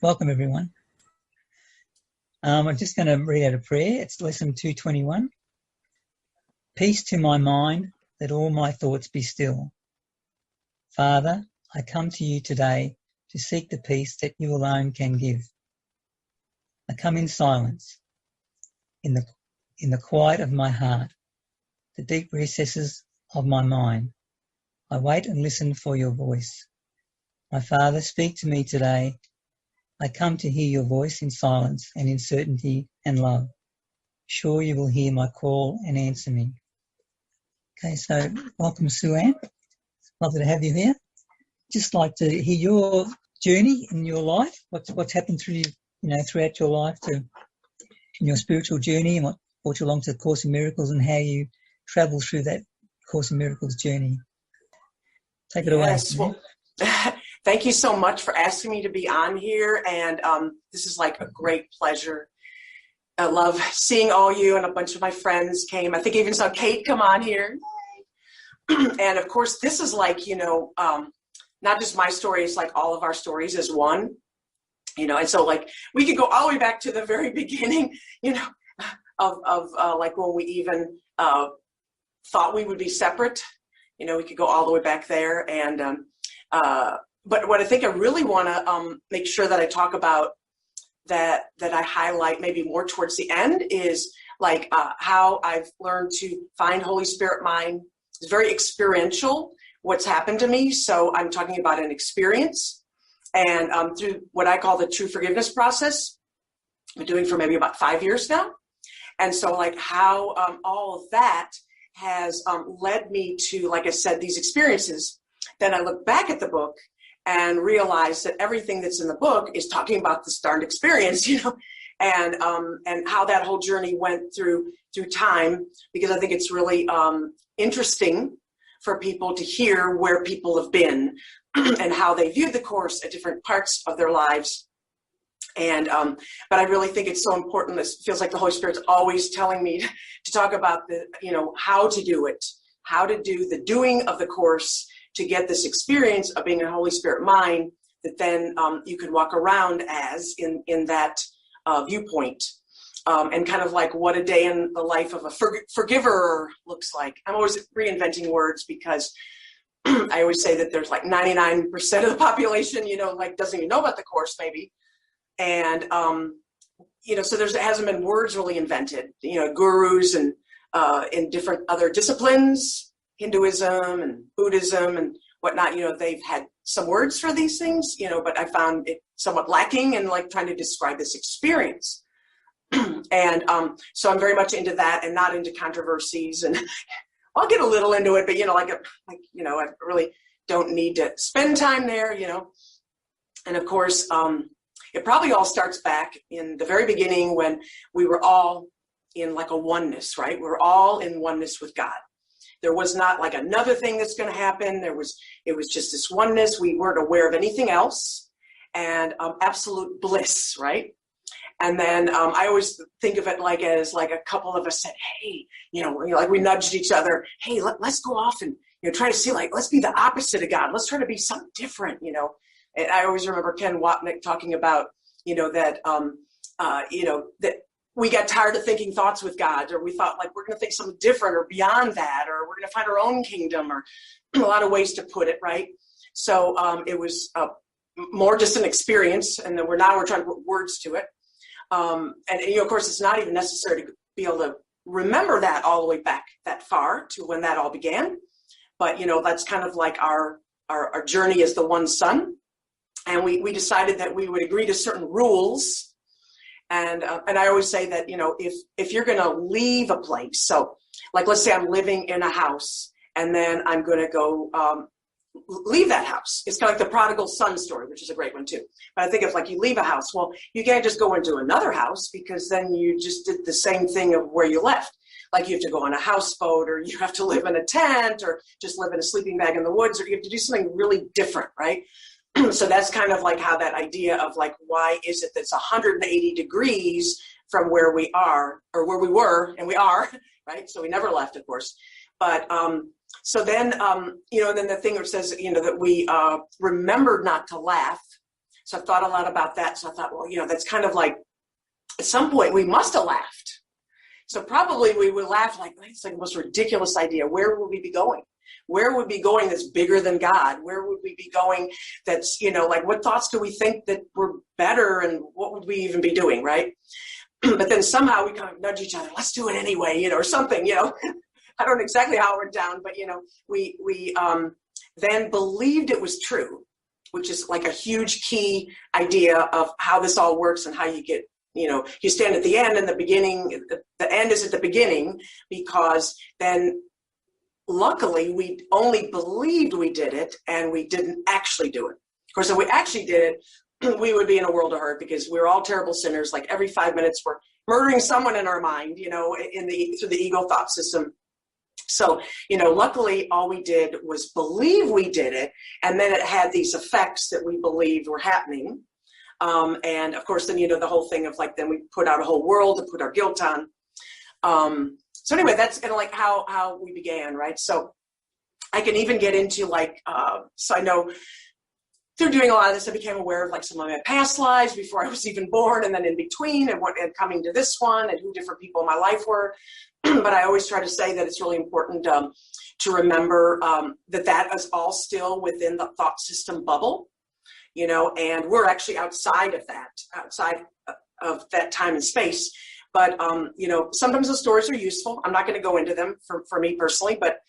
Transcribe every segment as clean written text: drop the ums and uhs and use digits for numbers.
Welcome, everyone. I'm just going to read out a prayer. It's lesson 221. Peace to my mind, let all my thoughts be still. Father, I come to you today to seek the peace that you alone can give. I come in silence, in the quiet of my heart, the deep recesses of my mind. I wait and listen for your voice. My Father, speak to me today. I come to hear your voice in silence and in certainty and love. Sure you will hear my call and answer me. Okay, so welcome, Sue Ann. It's lovely to have you here. Just like to hear your journey in your life, what's happened throughout your life in your spiritual journey, and what brought you along to the Course in Miracles, and how you travel through that Course in Miracles journey. Take it away. Well, thank you so much for asking me to be on here, and this is like a great pleasure. I love seeing all you, and a bunch of my friends came. I think I even saw Kate come on here. And of course, this is like, not just my story, it's like all of our stories as one, and so like we could go all the way back to the very beginning, of like when we even thought we would be separate. We could go all the way back there. And but what I think I really want to make sure that I talk about, that I highlight maybe more towards the end, is like how I've learned to find Holy Spirit mind. It's very experiential, what's happened to me. So I'm talking about an experience, and through what I call the true forgiveness process, I've been doing for maybe about 5 years now. And so like how all of that has led me to, like I said, these experiences. Then I look back at the book and realize that everything that's in the book is talking about this darned experience, and how that whole journey went through time, because I think it's really interesting for people to hear where people have been and how they viewed the Course at different parts of their lives. And but I really think it's so important. It feels like the Holy Spirit's always telling me to talk about the, how to do it, how to do the doing of the Course to get this experience of being a Holy Spirit mind that then you can walk around as in that viewpoint. And kind of like what a day in the life of a forgiver looks like. I'm always reinventing words, because I always say that there's like 99% of the population, doesn't even know about the Course maybe. And, so there hasn't been words really invented, gurus and in different other disciplines, Hinduism and Buddhism and whatnot, they've had some words for these things, but I found it somewhat lacking in like trying to describe this experience. And so I'm very much into that and not into controversies, and I'll get a little into it, but I really don't need to spend time there, And of course, it probably all starts back in the very beginning when we were all in like a oneness, right? We're all in oneness with God. There was not like another thing that's going to happen. It was just this oneness. We weren't aware of anything else, and absolute bliss, right? And then I always think of it like as like a couple of us said, hey, like we nudged each other. Hey, let's go off and try to see, like, let's be the opposite of God. Let's try to be something different, And I always remember Ken Wapnick talking about, that that we got tired of thinking thoughts with God, or we thought like we're going to think something different or beyond that, or we're going to find our own kingdom, or a lot of ways to put it, right? So it was more just an experience, and then we're trying to put words to it. And of course, it's not even necessary to be able to remember that all the way back that far to when that all began. But, that's kind of like our journey as the one son. And we decided that we would agree to certain rules. And I always say that, if you're going to leave a place, so like, let's say I'm living in a house and then I'm going to go leave that house. It's kind of like the prodigal son story, which is a great one too. But I think if like you leave a house, well, you can't just go into another house, because then you just did the same thing of where you left. Like you have to go on a houseboat, or you have to live in a tent, or just live in a sleeping bag in the woods, or you have to do something really different, right? So that's kind of like how that idea of like, why is it that's 180 degrees from where we are, or where we were, and we are, right? So we never left, of course. But so then, then the thing that says, that we remembered not to laugh. So I've thought a lot about that. So I thought, well, that's kind of like, at some point we must have laughed. So probably we would laugh like, it's like the most ridiculous idea. Where would we be going? Where would we be going that's bigger than God? Where would we be going that's, like what thoughts do we think that were better and what would we even be doing, right? But then somehow we kind of nudge each other, let's do it anyway, or something, I don't know exactly how it went down, but, we then believed it was true, which is like a huge key idea of how this all works and how you get, you stand at the end and the beginning, the end is at the beginning, because then luckily we only believed we did it and we didn't actually do it. Of course, if we actually did it, we would be in a world of hurt because we're all terrible sinners. Like every 5 minutes we're murdering someone in our mind, through the ego thought system. So, luckily all we did was believe we did it, and then it had these effects that we believed were happening. And of course, then, the whole thing of like, then we put out a whole world to put our guilt on. So anyway, that's kind of like how we began, right? So I can even get into like, so I know through doing a lot of this, I became aware of like some of my past lives before I was even born, and then in between, and coming to this one, and who different people in my life were. But I always try to say that it's really important to remember that is all still within the thought system bubble, and we're actually outside of that time and space. But, sometimes the stories are useful. I'm not going to go into them for me personally, but,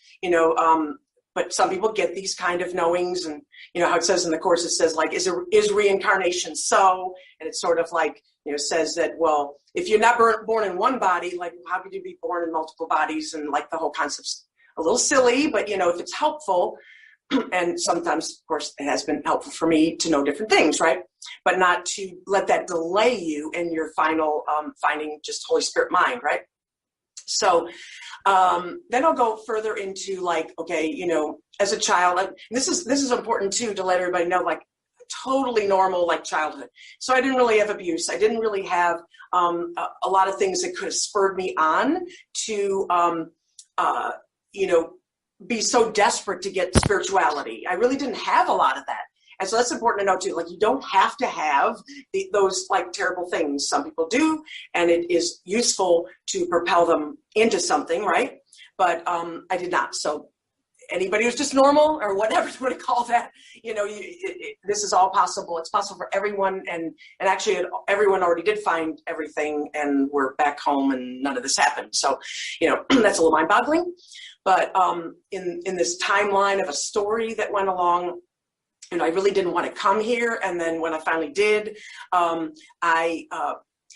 but some people get these kind of knowings, and, how it says in the Course, it says like, is reincarnation so? And it's sort of like, says that, well, if you're not born in one body, like how could you be born in multiple bodies? And like the whole concept's a little silly, but, if it's helpful, and sometimes, of course, it has been helpful for me to know different things, right? But not to let that delay you in your final finding just Holy Spirit mind, right? So then I'll go further into like, okay, as a child, and this is important too, to let everybody know, like totally normal, like childhood. So I didn't really have abuse. I didn't really have a lot of things that could have spurred me on to, be so desperate to get spirituality. I really didn't have a lot of that. And so that's important to know too. Like you don't have to have those like terrible things. Some people do, and it is useful to propel them into something, right? But I did not. So anybody who's just normal or whatever you want to call that, this is all possible. It's possible for everyone. And actually everyone already did find everything, and we're back home and none of this happened. So, that's a little mind boggling. But in this timeline of a story that went along, I really didn't want to come here. And then when I finally did,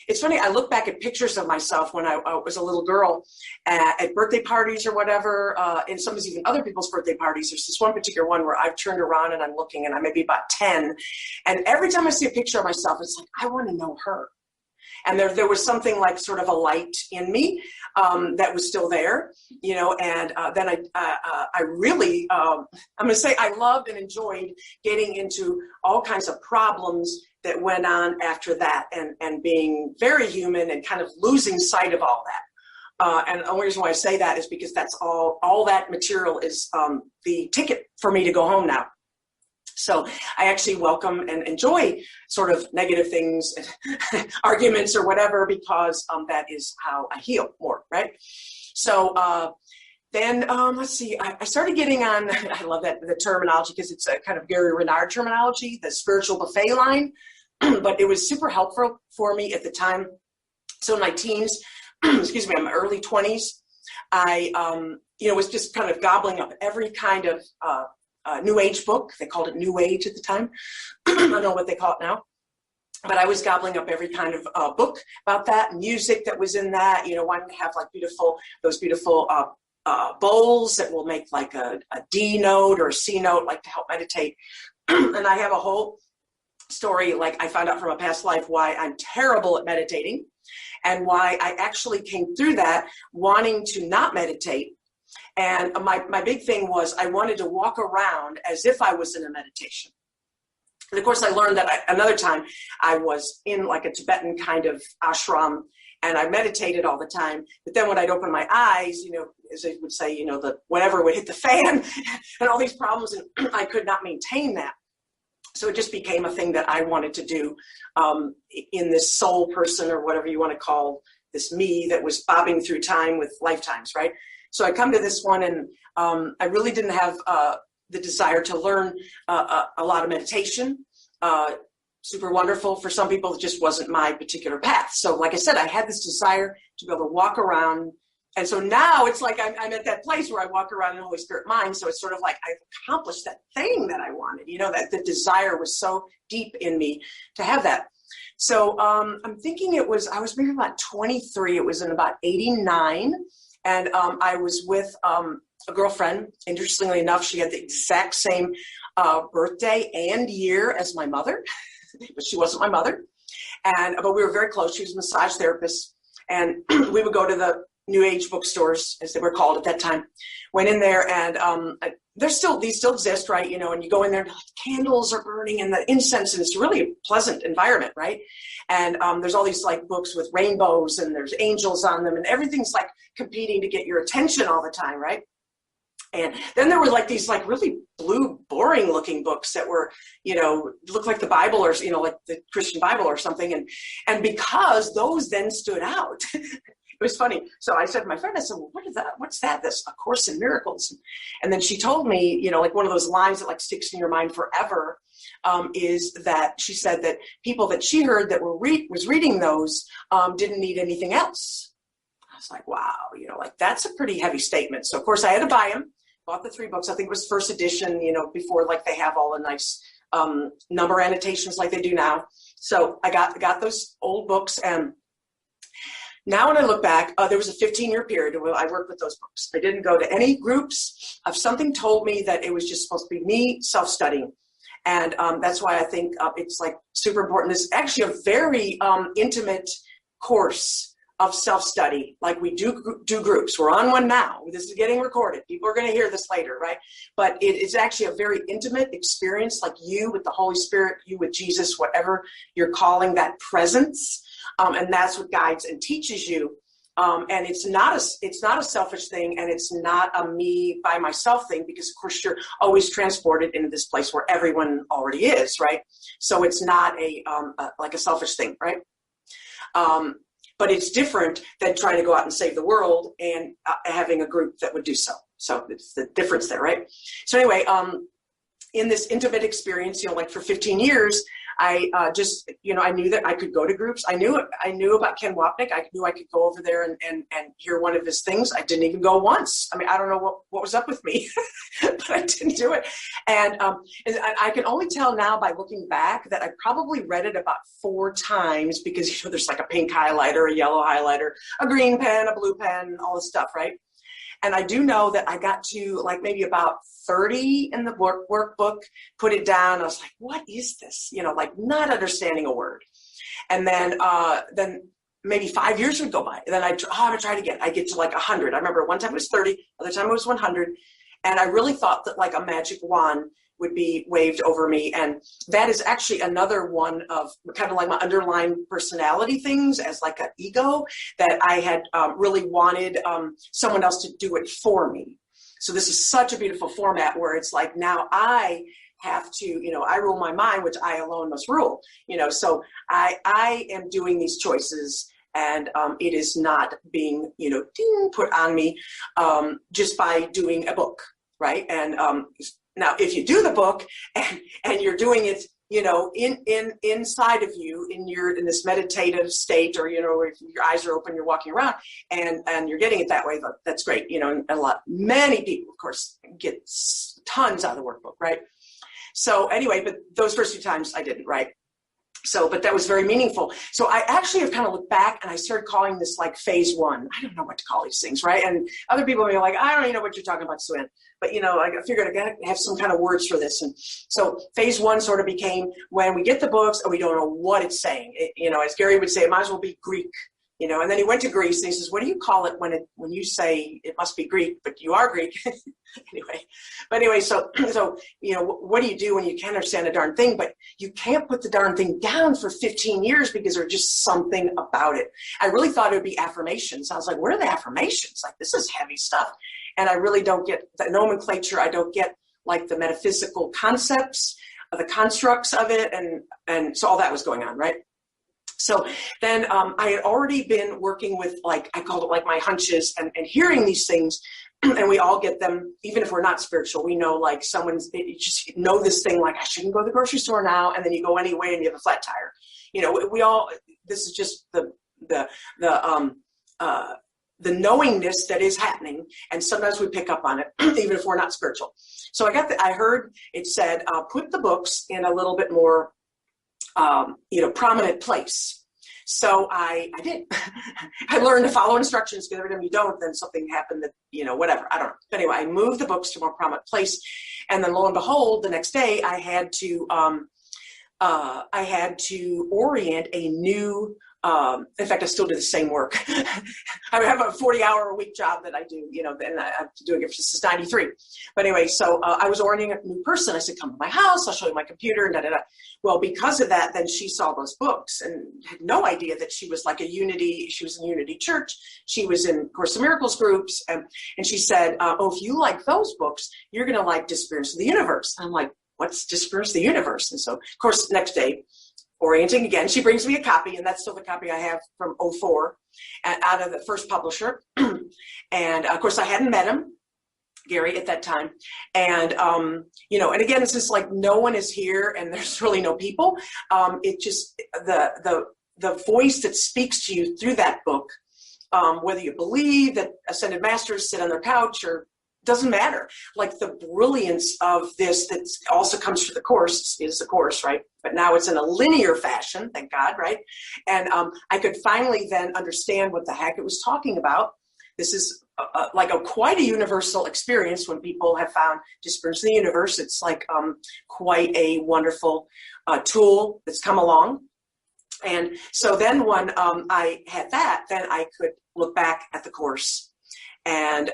it's funny, I look back at pictures of myself when I was a little girl at birthday parties or whatever, and sometimes even other people's birthday parties. There's this one particular one where I've turned around and I'm looking, and I may be about 10. And every time I see a picture of myself, it's like, I want to know her. And there was something like sort of a light in me that was still there, and then I really, I'm going to say I loved and enjoyed getting into all kinds of problems that went on after that, and being very human and kind of losing sight of all that. And the only reason why I say that is because that's all that material is the ticket for me to go home now. So I actually welcome and enjoy sort of negative things, arguments or whatever, because that is how I heal more, right? So then let's see, I started getting on, I love the terminology because it's a kind of Gary Renard terminology, the spiritual buffet line, but it was super helpful for me at the time. So in my teens, excuse me, in my early 20s, I was just kind of gobbling up every kind of New Age book. They called it New Age at the time. I don't know what they call it now. But I was gobbling up every kind of book about that, music that was in that, wanting to have like those beautiful bowls that will make like a D note or a C note, like to help meditate. And I have a whole story, like I found out from a past life why I'm terrible at meditating, and why I actually came through that wanting to not meditate. And my big thing was I wanted to walk around as if I was in a meditation. And of course, I learned that another time I was in like a Tibetan kind of ashram, and I meditated all the time. But then when I'd open my eyes, as they would say, whatever would hit the fan and all these problems, and I could not maintain that. So it just became a thing that I wanted to do in this soul person, or whatever you want to call this me that was bobbing through time with lifetimes, right? So I come to this one, and I really didn't have the desire to learn a lot of meditation. Super wonderful. For some people, it just wasn't my particular path. So like I said, I had this desire to be able to walk around. And so now it's like I'm at that place where I walk around in the Holy Spirit mind. So it's sort of like I've accomplished that thing that I wanted, that the desire was so deep in me to have that. So I'm thinking I was maybe about 23. It was in about 89. And I was with a girlfriend. Interestingly enough, she had the exact same birthday and year as my mother, but she wasn't my mother. But we were very close. She was a massage therapist. And we would go to the New Age bookstores, as they were called at that time. Went in there, and these still exist, right? And you go in there, and candles are burning and the incense, and it's really a pleasant environment, right? And there's all these like books with rainbows, and there's angels on them, and everything's like competing to get your attention all the time, right? And then there were like these like really blue, boring looking books that were, looked like the Bible, or, like the Christian Bible or something. And because those then stood out, it was funny. So I said to my friend, I said, well, what is that? What's that? This A Course in Miracles. And then she told me, like one of those lines that like sticks in your mind forever, is that she said that people that she heard that was reading those didn't need anything else. I was like, wow, like that's a pretty heavy statement. So of course I had to buy them. Bought the 3 books. I think it was first edition, before like they have all the nice number annotations like they do now. So I got those old books, and now when I look back, there was a 15-year period where I worked with those books. I didn't go to any groups. Something told me that it was just supposed to be me self-studying. And that's why I think it's like super important. It's actually a very intimate course of self-study. Like we do groups. We're on one now. This is getting recorded. People are going to hear this later, right? But it is actually a very intimate experience, like you with the Holy Spirit, you with Jesus, whatever you're calling that presence. And that's what guides and teaches you. And it's not a selfish thing, and it's not a me by myself thing, because of course you're always transported into this place where everyone already is, right? So it's not like a selfish thing, right? But it's different than trying to go out and save the world and having a group that would do so. So it's the difference there, right? So anyway, in this intimate experience, like for 15 years, I just, I knew that I could go to groups. I knew about Ken Wapnick. I knew I could go over there and hear one of his things. I didn't even go once. I mean, I don't know what was up with me, but I didn't do it. And I can only tell now by looking back that I probably read it about 4 times, because, there's like a pink highlighter, a yellow highlighter, a green pen, a blue pen, all this stuff, right? And I do know that I got to like maybe about 30 in the workbook, put it down. I was like, what is this? Like not understanding a word. And then maybe 5 years would go by. And then I'm going to try it again. I get to like 100. I remember one time it was 30, other time it was 100. And I really thought that like a magic wand would be waved over me. And that is actually another one of kind of like my underlying personality things as like an ego, that I had really wanted someone else to do it for me. So this is such a beautiful format where it's like, now I have to, I rule my mind, which I alone must rule, so I am doing these choices, and it is not being, put on me just by doing a book, right? And now, if you do the book and you're doing it, inside of you, in this meditative state, or if your eyes are open, you're walking around, and you're getting it that way, that's great. And many people, of course, get tons out of the workbook, right? So anyway, but those first 2 times I didn't, right? So, but that was very meaningful. So I actually have kind of looked back, and I started calling this like phase 1. I don't know what to call these things, right? And other people are like, I don't even know what you're talking about, Sue Ann. But, I figured I got to have some kind of words for this. And so phase 1 sort of became when we get the books and we don't know what it's saying. As Gary would say, it might as well be Greek. And then he went to Greece, and he says, what do you call it when you say it must be Greek, but you are Greek? Anyway, so what do you do when you can't understand a darn thing, but you can't put the darn thing down for 15 years because there's just something about it? I really thought it would be affirmations. I was like, what are the affirmations? Like, this is heavy stuff. And I really don't get the nomenclature. I don't get like the metaphysical concepts. the constructs of it, and so all that was going on, right? So then I had already been working with, like, I called it like my hunches, and hearing these things, and we all get them, even if we're not spiritual. We know, like, you just know this thing, like, I shouldn't go to the grocery store now, and then you go anyway and you have a flat tire. You know, we all, this is just the knowingness that is happening, and sometimes we pick up on it, even if we're not spiritual. So I heard it said, put the books in a little bit more, prominent place. So I did. I learned to follow instructions, because every time you don't, then something happened that, whatever, I don't know. But anyway, I moved the books to a more prominent place, and then lo and behold, the next day I had to orient a new. In fact, I still do the same work. I have a 40-hour-a-week job that I do, and I'm doing it since 93. But anyway, so I was orienting a new person. I said, come to my house, I'll show you my computer, and da-da-da. Well, because of that, then she saw those books and had no idea that she was like she was in Unity Church. She was in Course in Miracles groups. And she said, if you like those books, you're going to like Disappearance of the Universe. I'm like, what's Disappearance of the Universe? And so, of course, next day, orienting again, she brings me a copy, and that's still the copy I have from 2004, out of the first publisher. And of course I hadn't met him, Gary, at that time. And, and again, it's just like, no one is here and there's really no people. It just, the voice that speaks to you through that book, whether you believe that ascended masters sit on their couch or doesn't matter. Like, the brilliance of this that also comes through the Course is the Course, right? But now it's in a linear fashion, thank God, right? And I could finally then understand what the heck it was talking about. This is quite a universal experience. When people have found Disappearance of the Universe, it's like quite a wonderful tool that's come along. And so then when I had that, then I could look back at the Course. And,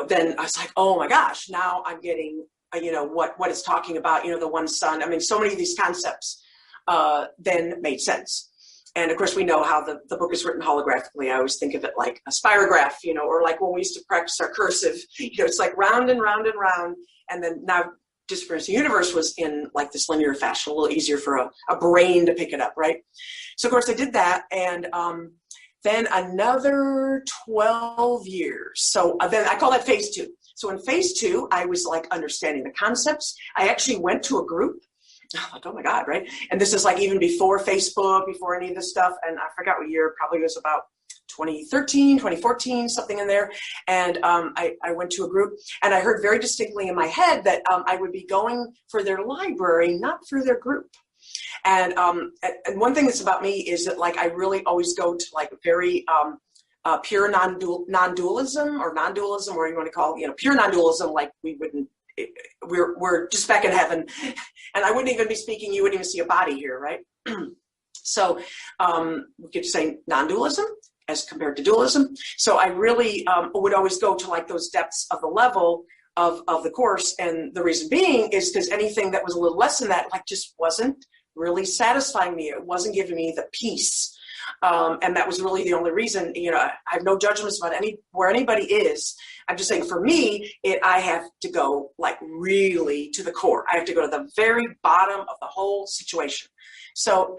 then I was like, oh my gosh, now I'm getting, what it's talking about, the one sun. I mean, so many of these concepts then made sense. And of course, we know how the book is written holographically. I always think of it like a spirograph, or like when we used to practice our cursive, it's like round and round and round. And then now Disappearance of the Universe was in like this linear fashion, a little easier for a brain to pick it up, right? So of course I did that. And, then another 12 years. So then I call that phase 2. So in phase 2, I was like understanding the concepts. I actually went to a group. Like, oh my God, right? And this is like even before Facebook, before any of this stuff. And I forgot what year, probably was about 2013, 2014, something in there. And I went to a group, and I heard very distinctly in my head that I would be going for their library, not for their group. And one thing that's about me is that, like, I really always go to like very pure non-dualism, or non-dualism, or you want to call it, pure non-dualism. Like, we're just back in heaven, and I wouldn't even be speaking. You wouldn't even see a body here, right? So we could say non-dualism as compared to dualism. So I really would always go to like those depths of the level of the Course, and the reason being is because anything that was a little less than that, like, just wasn't really satisfying me. It wasn't giving me the peace. And that was really the only reason. I have no judgments about where anybody is. I'm just saying, for me, I have to go like really to the core. I have to go to the very bottom of the whole situation. So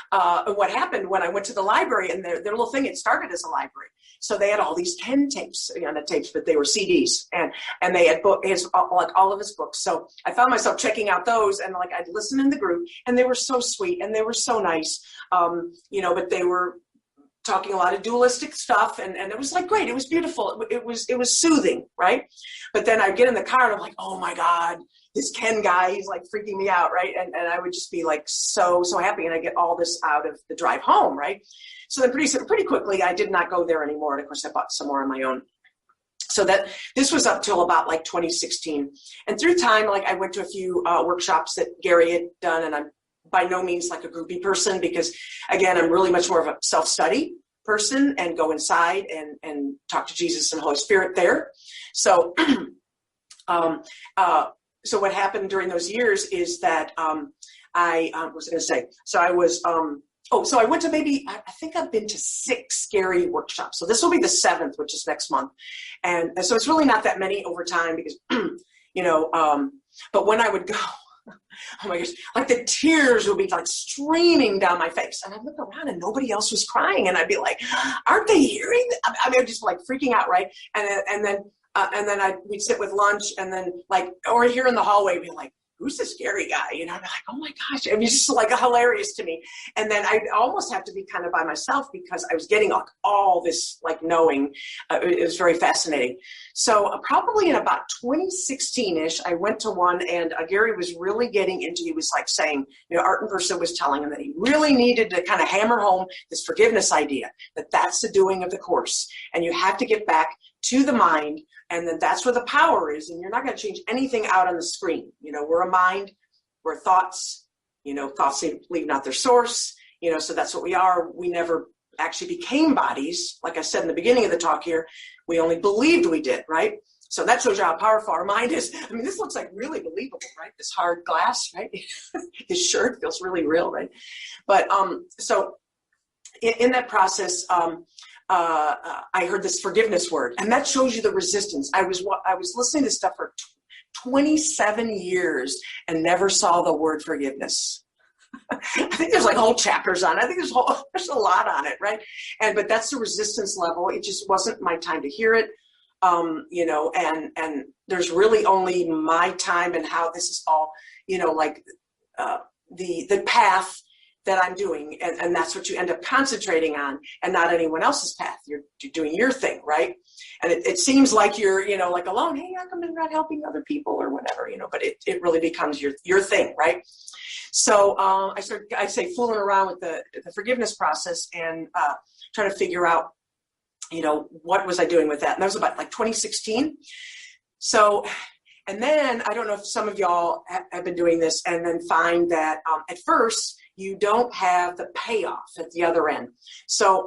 what happened when I went to the library, and their little thing, it started as a library. So they had all these 10 tapes, not tapes, but they were CDs, and they had like all of his books. So I found myself checking out those, and like I'd listen in the group, and they were so sweet and they were so nice, but they were talking a lot of dualistic stuff, and it was like great. It was beautiful. It was soothing, right? But then I'd get in the car and I'm like, oh my God, this Ken guy, he's like freaking me out, right? And I would just be like so happy, and I get all this out of the drive home, right? So then pretty quickly, I did not go there anymore. And of course, I bought some more on my own. So that this was up till about like 2016. And through time, like I went to a few workshops that Gary had done, and I'm by no means like a groupie person, because again, I'm really much more of a self-study person, and go inside and talk to Jesus and Holy Spirit there. So, so what happened during those years is that I was going to say, so I was, so I went to I think I've been to 6 Gary workshops. So this will be the 7th, which is next month. And so it's really not that many over time, because, but when I would go, Oh my gosh, like the tears would be like streaming down my face. And I'd look around and nobody else was crying. And I'd be like, aren't they hearing that? I mean, I'm just like freaking out, right? And then we'd sit with lunch and then like, or here in the hallway, be like, who's the scary guy? You know, I'd be like, oh my gosh, it was just like hilarious to me. And then I'd almost have to be kind of by myself because I was getting like all this like knowing. It was very fascinating. So probably in about 2016-ish, I went to one and Gary was really getting into, he was like saying, you know, Art and Versa was telling him that he really needed to kind of hammer home this forgiveness idea, that that's the doing of the Course. And you have to get back to the mind, and then that's where the power is, and you're not going to change anything out on the screen. You know, we're a mind, we're thoughts, you know, thoughts leave not their source, you know, so that's what we are. We never actually became bodies. Like I said in the beginning of the talk here, we only believed we did, right? So that shows you how powerful our mind is. I mean, this looks like really believable, right? This hard glass, right? This shirt feels really real, right? But so in that process, I heard this forgiveness word, and that shows you the resistance. I was listening to stuff for 27 years and never saw the word forgiveness. I think there's like whole chapters on it. I think there's a lot on it, right? But that's the resistance level. It just wasn't my time to hear it, you know. And there's really only my time and how this is all, you know, like the path that I'm doing, and that's what you end up concentrating on, and not anyone else's path. You're doing your thing, right? And it seems like you're, you know, like alone. Hey, how come you're not helping other people or whatever, you know? But it really becomes your thing, right? So I started, I'd say, fooling around with the forgiveness process and trying to figure out, you know, what was I doing with that? And that was about like 2016. So, and then I don't know if some of y'all have been doing this, and then find that at first you don't have the payoff at the other end. So,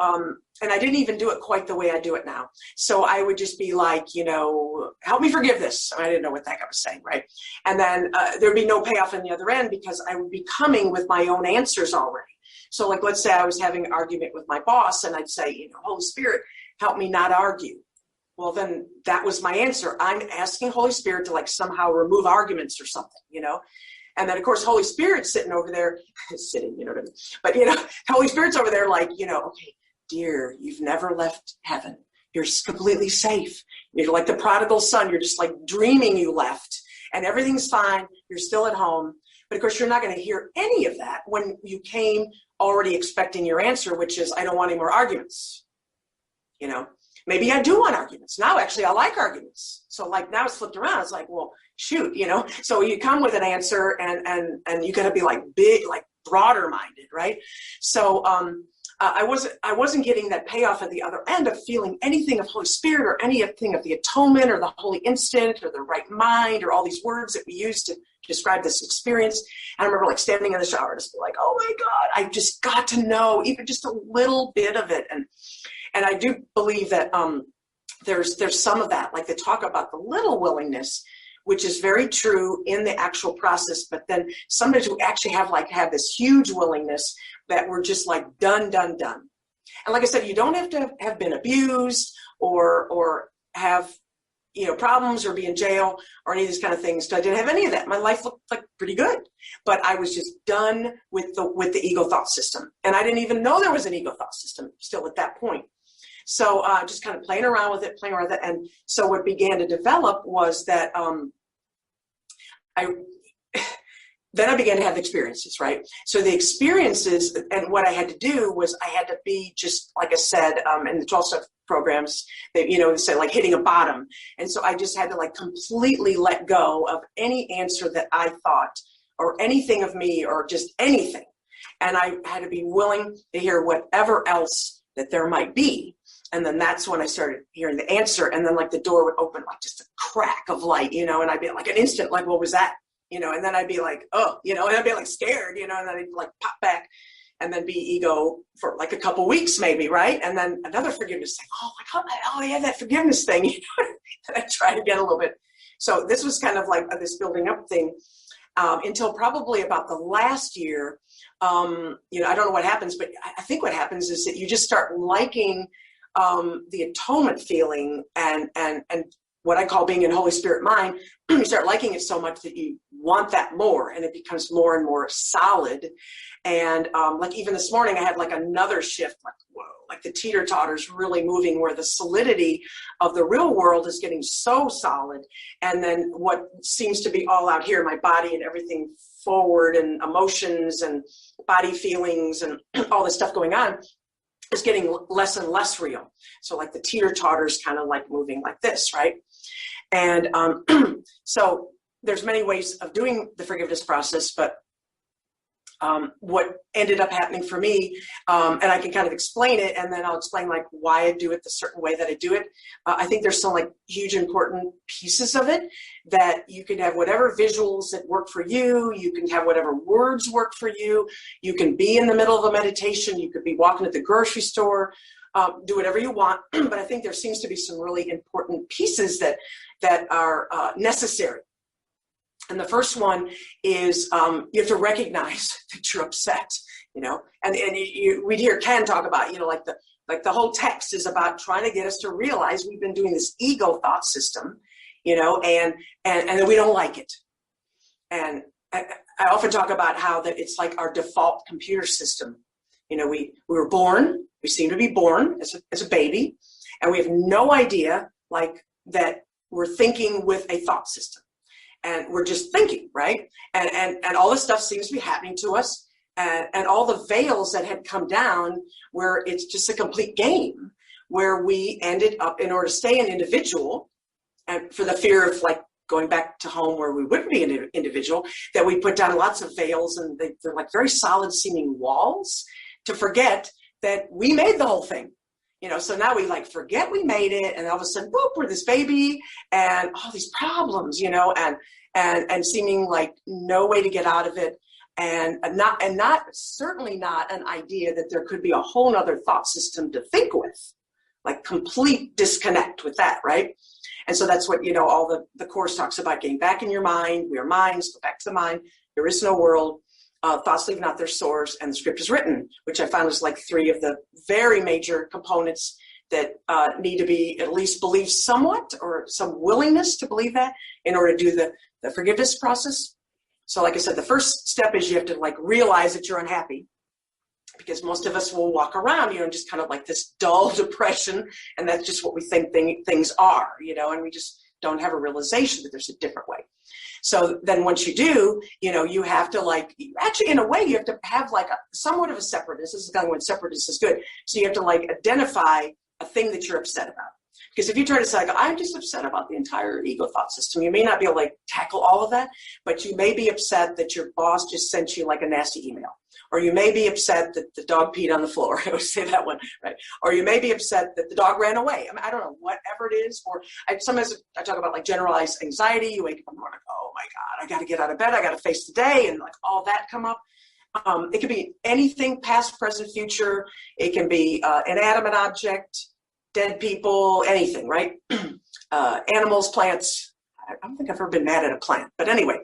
and I didn't even do it quite the way I do it now. So I would just be like, you know, help me forgive this. I didn't know what the heck I was saying, right? And then there'd be no payoff in the other end because I would be coming with my own answers already. So like, let's say I was having an argument with my boss and I'd say, you know, Holy Spirit, help me not argue. Well, then that was my answer. I'm asking Holy Spirit to like somehow remove arguments or something, you know? And then, of course, Holy Spirit's sitting over there, you know what I mean? But, you know, Holy Spirit's over there like, you know, okay, dear, you've never left heaven. You're completely safe. You're like the prodigal son. You're just like dreaming you left and everything's fine. You're still at home. But, of course, you're not going to hear any of that when you came already expecting your answer, which is, I don't want any more arguments. You know, maybe I do want arguments. Now, actually, I like arguments. So, like, now it's flipped around. It's like, well, shoot, you know, so you come with an answer and you got to be like big, like broader minded, right? So I wasn't getting that payoff at the other end of feeling anything of Holy Spirit or anything of the atonement or the holy instant or the right mind or all these words that we use to describe this experience. And I remember like standing in the shower, just be like, oh my God, I just got to know even just a little bit of it. And I do believe that there's some of that, like they talk about the little willingness, which is very true in the actual process. But then sometimes we actually have this huge willingness that we're just like done. And like I said, you don't have to have been abused or have, you know, problems or be in jail or any of these kind of things. So I didn't have any of that. My life looked like pretty good, but I was just done with the ego thought system. And I didn't even know there was an ego thought system still at that point. So just kind of playing around with it. And so what began to develop was that then I began to have experiences, right? So the experiences, and what I had to do was I had to be just, like I said, in the 12-step programs, they, you know, they say like hitting a bottom. And so I just had to like completely let go of any answer that I thought or anything of me or just anything. And I had to be willing to hear whatever else that there might be. And then that's when I started hearing the answer. And then like the door would open like just a crack of light, you know, and I'd be like an instant, like, what was that? You know, and then I'd be like, oh, you know, and I'd be like scared, you know, and then I'd like pop back and then be ego for like a couple weeks maybe, right? And then another forgiveness thing. Oh, yeah, that forgiveness thing. You know, and I tried again a little bit. So this was kind of like this building up thing until probably about the last year. You know, I don't know what happens, but I think what happens is that you just start liking the atonement feeling and what I call being in Holy Spirit mind, you start liking it so much that you want that more, and it becomes more and more solid. And like even this morning, I had like another shift, like, whoa, like the teeter-totter's really moving, where the solidity of the real world is getting so solid. And then what seems to be all out here, my body and everything forward, and emotions and body feelings and all this stuff going on, is getting less and less real. So like the teeter-totter's kind of like moving like this, right? And so there's many ways of doing the forgiveness process, but what ended up happening for me, and I can kind of explain it, and then I'll explain like why I do it the certain way that I do it. I think there's some like huge important pieces of it that you can have whatever visuals that work for you. You can have whatever words work for you. You can be in the middle of a meditation. You could be walking at the grocery store. Do whatever you want. But I think there seems to be some really important pieces that are necessary. And the first one is you have to recognize that you're upset, and we'd hear Ken talk about, like the whole text is about trying to get us to realize we've been doing this ego thought system, and that we don't like it. And I often talk about how that it's like our default computer system. We were born, we seem to be born as a baby, and we have no idea like that we're thinking with a thought system. And we're just thinking, right? And all this stuff seems to be happening to us. And all the veils that had come down, where it's just a complete game, where we ended up, in order to stay an individual, and for the fear of like going back to home where we wouldn't be an individual, that we put down lots of veils, and they're like very solid seeming walls, to forget that we made the whole thing. So now we like forget we made it, and all of a sudden, whoop, we're this baby, and all these problems, and seeming like no way to get out of it, and certainly not an idea that there could be a whole nother thought system to think with, like complete disconnect with that, right? And so that's what, all the Course talks about, getting back in your mind. We are minds, go back to the mind. There is no world. Thoughts leave not their source, and the script is written, which I found was like 3 of the very major components that need to be at least believed somewhat, or some willingness to believe that, in order to do the forgiveness process. So like I said, the first step is you have to like realize that you're unhappy, because most of us will walk around, just kind of like this dull depression, and that's just what we think things are, and we just don't have a realization that there's a different way. So then once you do, you have to like, actually in a way you have to have like somewhat of a separateness. This is kind of when separateness is good. So you have to like identify a thing that you're upset about. Because if you try to say, like, I'm just upset about the entire ego thought system, you may not be able to like tackle all of that, but you may be upset that your boss just sent you like a nasty email. Or you may be upset that the dog peed on the floor. I always say that one, right? Or you may be upset that the dog ran away. I don't know, whatever it is. Or sometimes I talk about like generalized anxiety. You wake up in the morning, oh my God, I got to get out of bed. I got to face the day, and like all that come up. It could be anything, past, present, future. It can be an inanimate object, dead people, anything, right? Animals, plants. I don't think I've ever been mad at a plant, but anyway.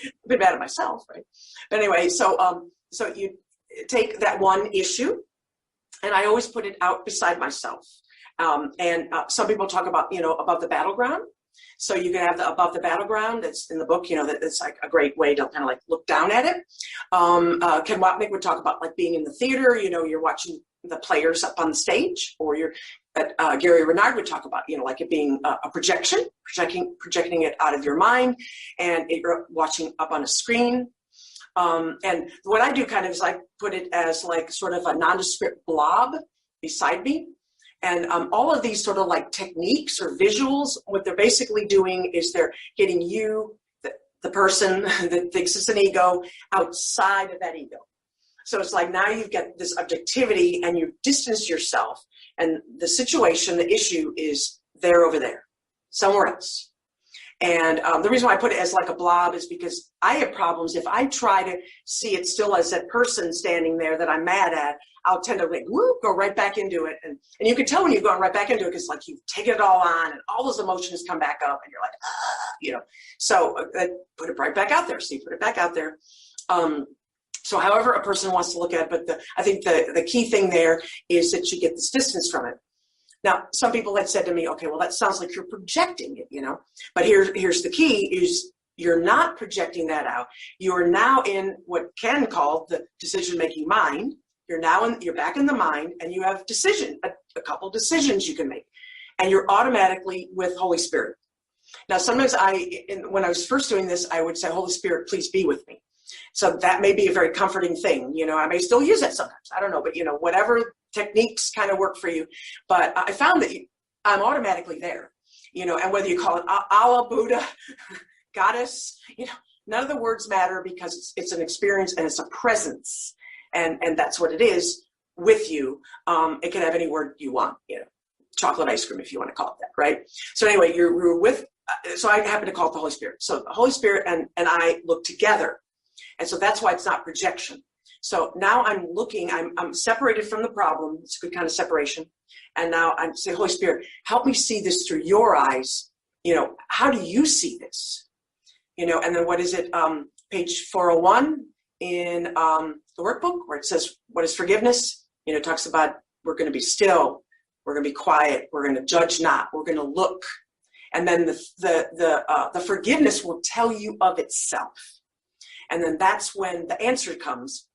I've been mad at myself, right? But anyway, so you take that one issue, and I always put it out beside myself. Some people talk about, above the battleground. So you can have the above the battleground. That's in the book, that's like a great way to kind of like look down at it. Ken Wapnick would talk about like being in the theater, you're watching the players up on the stage, or Gary Renard would talk about, like it being a projection, projecting it out of your mind, and you're watching up on a screen. And what I do kind of is I put it as like sort of a nondescript blob beside me. And all of these sort of like techniques or visuals, what they're basically doing is they're getting you, the person that thinks it's an ego, outside of that ego. So it's like now you've got this objectivity, and you've distanced yourself, and the situation, the issue is there over there, somewhere else. And the reason why I put it as like a blob is because I have problems. If I try to see it still as that person standing there that I'm mad at, I'll tend to like, go right back into it. And you can tell when you've gone right back into it, because like you've taken it all on, and all those emotions come back up, and you're like, So put it right back out there. So you put it back out there. So however a person wants to look at it, but I think the key thing there is that you get this distance from it. Now, some people had said to me, okay, well, that sounds like you're projecting it, but here's the key is you're not projecting that out. You're now in what Ken called the decision-making mind. You're back in the mind, and you have a couple decisions you can make, and you're automatically with Holy Spirit. Now, sometimes when I was first doing this, I would say, Holy Spirit, please be with me. So that may be a very comforting thing. I may still use it sometimes. I don't know, but whatever techniques kind of work for you. But I found that I'm automatically there, and whether you call it Allah, Buddha, Goddess, none of the words matter because it's an experience and it's a presence. And that's what it is with you. It can have any word you want, chocolate ice cream, if you want to call it that, right? So anyway, you're with, so I happen to call it the Holy Spirit. So the Holy Spirit and I look together. And so that's why it's not projection. So now I'm separated from the problem. It's a good kind of separation. And now I'm saying, Holy Spirit, help me see this through your eyes. How do you see this? And then what is it? Page 401 in the workbook where it says, what is forgiveness? It talks about we're going to be still. We're going to be quiet. We're going to judge not. We're going to look. And then the forgiveness will tell you of itself. And then that's when the answer comes.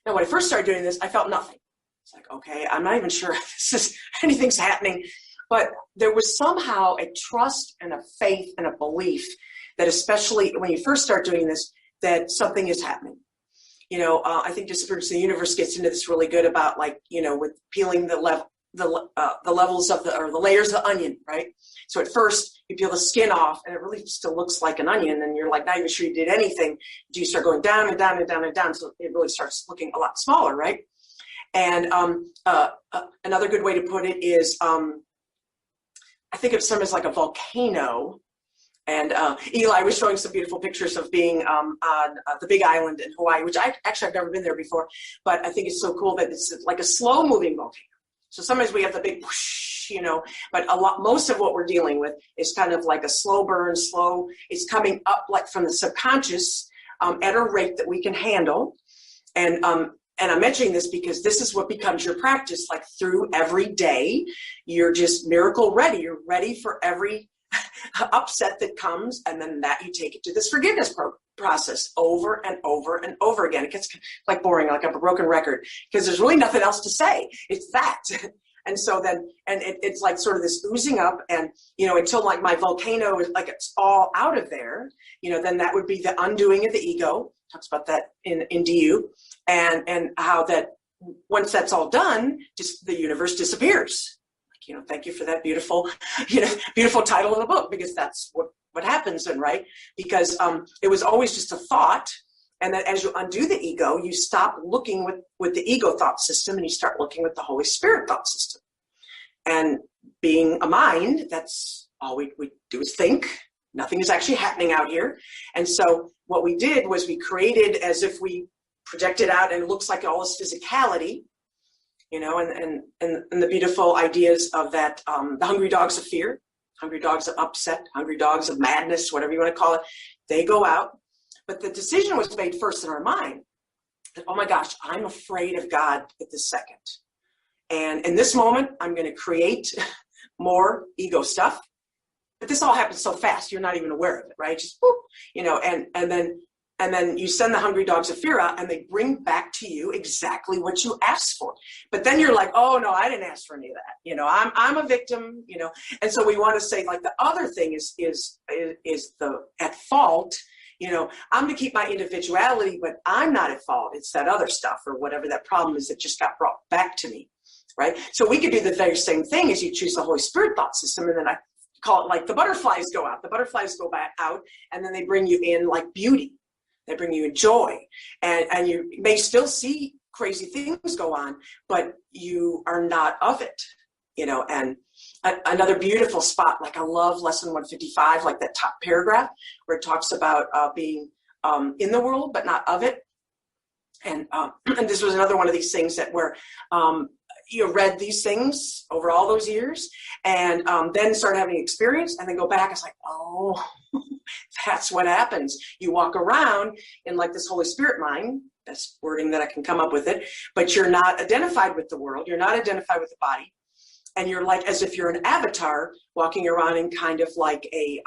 Now, when I first started doing this, I felt nothing. It's like, okay, I'm not even sure if anything's happening. But there was somehow a trust and a faith and a belief that especially when you first start doing this, that something is happening. I think Disappearance of the Universe gets into this really good about with peeling the levels of the layers of the onion, right? So at first you peel the skin off and it really still looks like an onion and you're like not even sure you did anything. Do you start going down and down and down and down? So it really starts looking a lot smaller, right? And another good way to put it is I think of some as like a volcano. And Eli was showing some beautiful pictures of being on the Big Island in Hawaii, which I've never been there before, but I think it's so cool that it's like a slow moving volcano. So sometimes we have the big whoosh, but most of what we're dealing with is kind of like a slow burn, it's coming up like from the subconscious at a rate that we can handle. And I'm mentioning this because this is what becomes your practice, like through every day, you're just miracle ready. You're ready for every upset that comes, and then that you take it to this forgiveness process over and over and over again. It gets like boring, like a broken record, because there's really nothing else to say. It's that. And so then, and it's like sort of this oozing up, and until like my volcano is like it's all out of there, then that would be the undoing of the ego. Talks about that in DU, and how that once that's all done, just the universe disappears. Thank you for that beautiful title of the book, because that's what happens then, right? Because it was always just a thought, and then as you undo the ego, you stop looking with the ego thought system, and you start looking with the Holy Spirit thought system. And being a mind, that's all we do is think. Nothing is actually happening out here. And so what we did was we created as if we projected out, and it looks like all this physicality, and the beautiful ideas of that, the hungry dogs of fear, hungry dogs of upset, hungry dogs of madness, whatever you want to call it, they go out. But the decision was made first in our mind that, oh my gosh, I'm afraid of God at this second. And in this moment, I'm going to create more ego stuff. But this all happens so fast, you're not even aware of it, right? Just whoop, and then you send the hungry dogs of fear out, and they bring back to you exactly what you asked for. But then you're like, oh no, I didn't ask for any of that. I'm a victim. And so we want to say, like, the other thing is the at fault. I'm going to keep my individuality, but I'm not at fault. It's that other stuff or whatever that problem is that just got brought back to me, right? So we could do the very same thing as you choose the Holy Spirit thought system, and then I call it like the butterflies go out. The butterflies go back out, and then they bring you in like beauty. They bring you joy, and you may still see crazy things go on, but you are not of it, and another beautiful spot, like I love lesson 155, like that top paragraph where it talks about being in the world, but not of it. And this was another one of these things that where you read these things over all those years, and then start having experience, and then go back. It's like, oh, that's what happens. You walk around in like this Holy Spirit mind. That's wording that I can come up with it. But you're not identified with the world. You're not identified with the body. and you're like as if you're an avatar walking around in kind of like a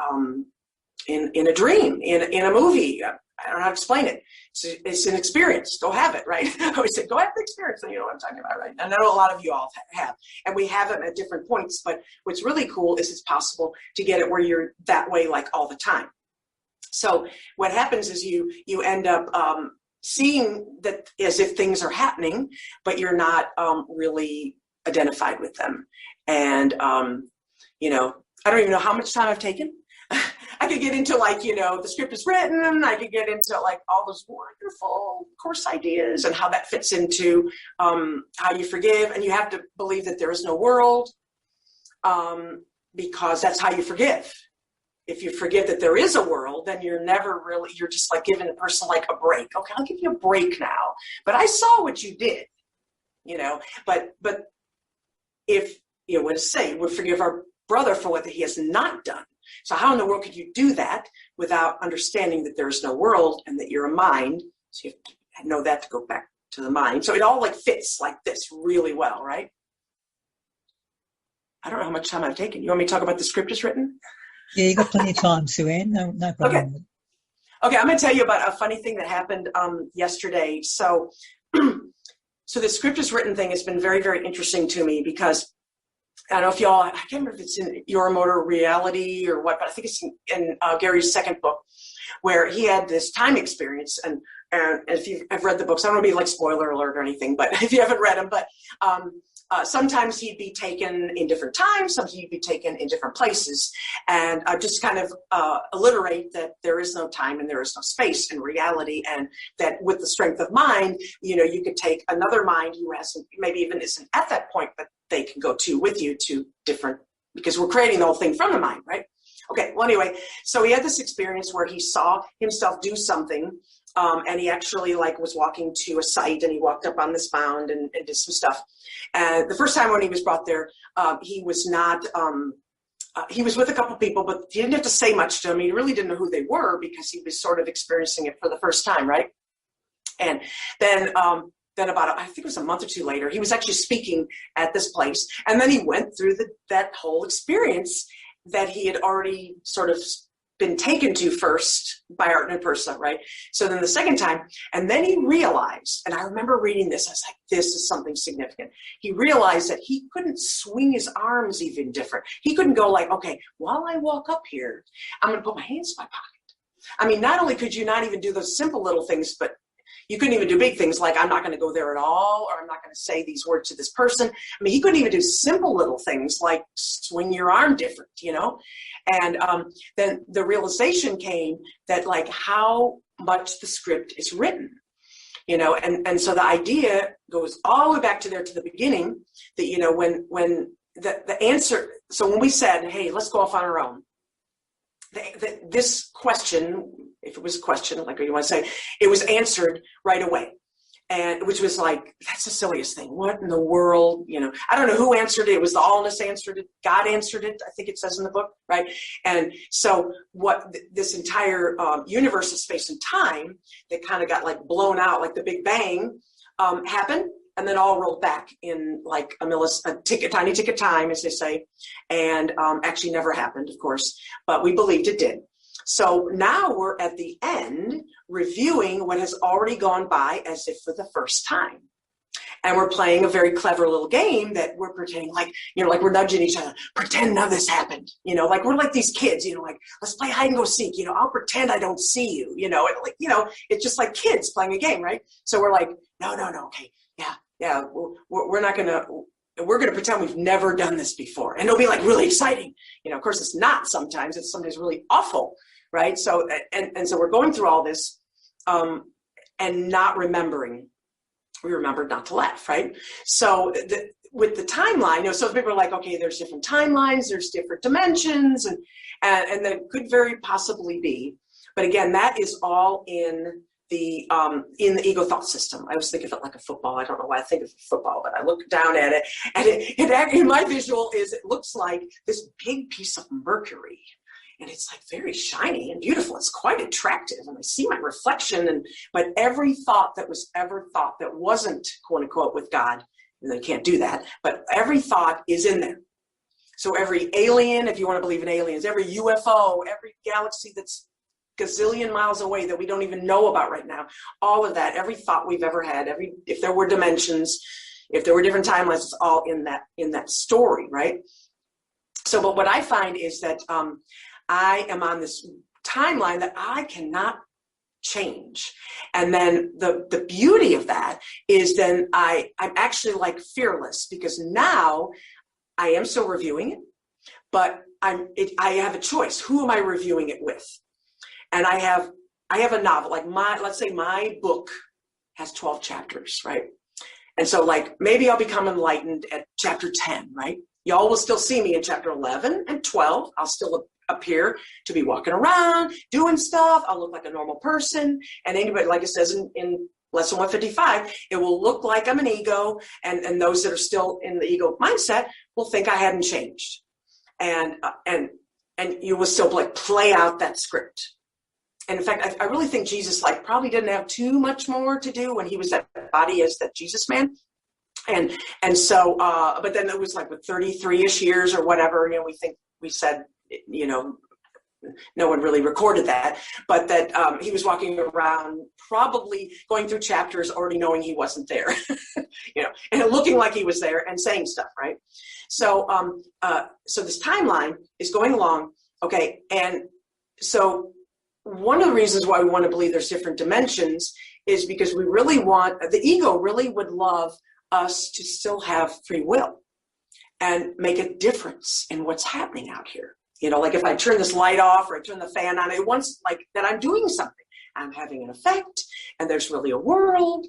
in a dream, in a movie. I don't know how to explain it. It's an experience. Go have it, right? I always say, go have the experience, and you know what I'm talking about, right? And I know a lot of you all have, and we have them at different points. But what's really cool is it's possible to get it where you're that way, like all the time. So what happens is you end up seeing that as if things are happening, but you're not really identified with them. And you know, I don't even know how much time I've taken. I could get into like, you know, the script is written. I could get into like all those wonderful course ideas and how that fits into how you forgive. And you have to believe that there is no world because that's how you forgive. If you forgive that there is a world, then you're never really, you're just like giving the person like a break. Okay, I'll give you a break now. But I saw what you did, you know. But if, you know, what to say, we forgive our brother for what he has not done. So how in the world could you do that without understanding that there is no world and that you're a mind? So you have to know that to go back to the mind. So it all like fits like this really well, right? I don't know how much time I've taken. You want me to talk about the script is written? Yeah, you got plenty of time, Sue Ann. No problem. Okay, I'm going to tell you about a funny thing that happened yesterday. So the script is written thing has been very, very interesting to me because I don't know if y'all, I can't remember if it's in Your Motor Reality or what, but I think it's in Gary's second book where he had this time experience. And if you've read the books, I don't want to be like spoiler alert or anything, but if you haven't read them, but sometimes he'd be taken in different times, sometimes he'd be taken in different places, and just kind of alliterate that there is no time and there is no space in reality, and that with the strength of mind, you know, you could take another mind who hasn't, maybe even isn't at that point, but they can go with you to different, because we're creating the whole thing from the mind, right? Okay, well, anyway, so he had this experience where he saw himself do something, and he actually like was walking to a site, and he walked up on this mound and did some stuff. And the first time when he was brought there, he was not, he was with a couple people, but he didn't have to say much to them. He really didn't know who they were because he was sort of experiencing it for the first time, right? And then about, I think it was a month or two later, he was actually speaking at this place. And then he went through that whole experience that he had already sort of been taken to first by Art and Persa, right? So then the second time, and then he realized, and I remember reading this, I was like, this is something significant. He realized that he couldn't swing his arms even different. He couldn't go like, okay, while I walk up here, I'm going to put my hands in my pocket. I mean, not only could you not even do those simple little things, but you couldn't even do big things like I'm not going to go there at all, or I'm not going to say these words to this person. I mean, he couldn't even do simple little things like swing your arm different, you know? And then the realization came that like how much the script is written, you know? And so the idea goes all the way back to the beginning that, you know, when the answer, so when we said, hey, let's go off on our own, this question, if it was a question, like you want to say, it was answered right away. And which was like, that's the silliest thing. What in the world? You know, I don't know who answered it. It was the allness answered it. God answered it. I think it says in the book, right? And so what this entire universe of space and time that kind of got like blown out, like the Big Bang happened, and then all rolled back in like a tiny tick of time, as they say, and actually never happened, of course, but we believed it did. So now we're at the end reviewing what has already gone by as if for the first time. And we're playing a very clever little game that we're pretending like, you know, like we're nudging each other, pretend none of this happened. You know, like we're like these kids, you know, like let's play hide and go seek, you know, I'll pretend I don't see you, you know, like, you know, it's just like kids playing a game, right? So we're like, no, okay, yeah, we're not going to, we're going to pretend we've never done this before. And it'll be like really exciting. You know, of course it's not sometimes, it's sometimes really awful, right? So, and so we're going through all this and not remembering. We remembered not to laugh, right? So with the timeline, you know, so people are like, okay, there's different timelines, there's different dimensions, and that could very possibly be. But again, that is all in the ego thought system. I always think of it like a football. I don't know why I think of football, but I look down at it, and it my visual is it looks like this big piece of mercury. And it's like very shiny and beautiful. It's quite attractive. And I see my reflection. But every thought that was ever thought that wasn't, quote unquote, with God They can't do that, but every thought is in there. So every alien, if you want to believe in aliens, every UFO, every galaxy that's gazillion miles away that we don't even know about right now, all of that, every thought we've ever had, if there were dimensions, if there were different timelines, it's all in that story, right? So, but what I find is that I am on this timeline that I cannot change. And then the beauty of that is then I'm actually like fearless, because now I am still reviewing it, but I have a choice. Who am I reviewing it with? And I have a novel, like let's say my book has 12 chapters, right? And so like maybe I'll become enlightened at chapter 10, right? Y'all will still see me in chapter 11 and 12. I'll still appear to be walking around, doing stuff. I'll look like a normal person. And anybody, like it says in lesson 155, it will look like I'm an ego. And those that are still in the ego mindset will think I hadn't changed. And you will still like play out that script. And in fact, I really think Jesus like probably didn't have too much more to do when he was that body as that Jesus man. And so, but then it was like with 33-ish years or whatever, we said, no one really recorded that, but that he was walking around probably going through chapters already knowing he wasn't there, and looking like he was there and saying stuff, right? So, so this timeline is going along, okay, and so one of the reasons why we want to believe there's different dimensions is because we really want, the ego really would love us to still have free will and make a difference in what's happening out here. Like if I turn this light off or I turn the fan on, it wants like that I'm doing something. I'm having an effect, and there's really a world,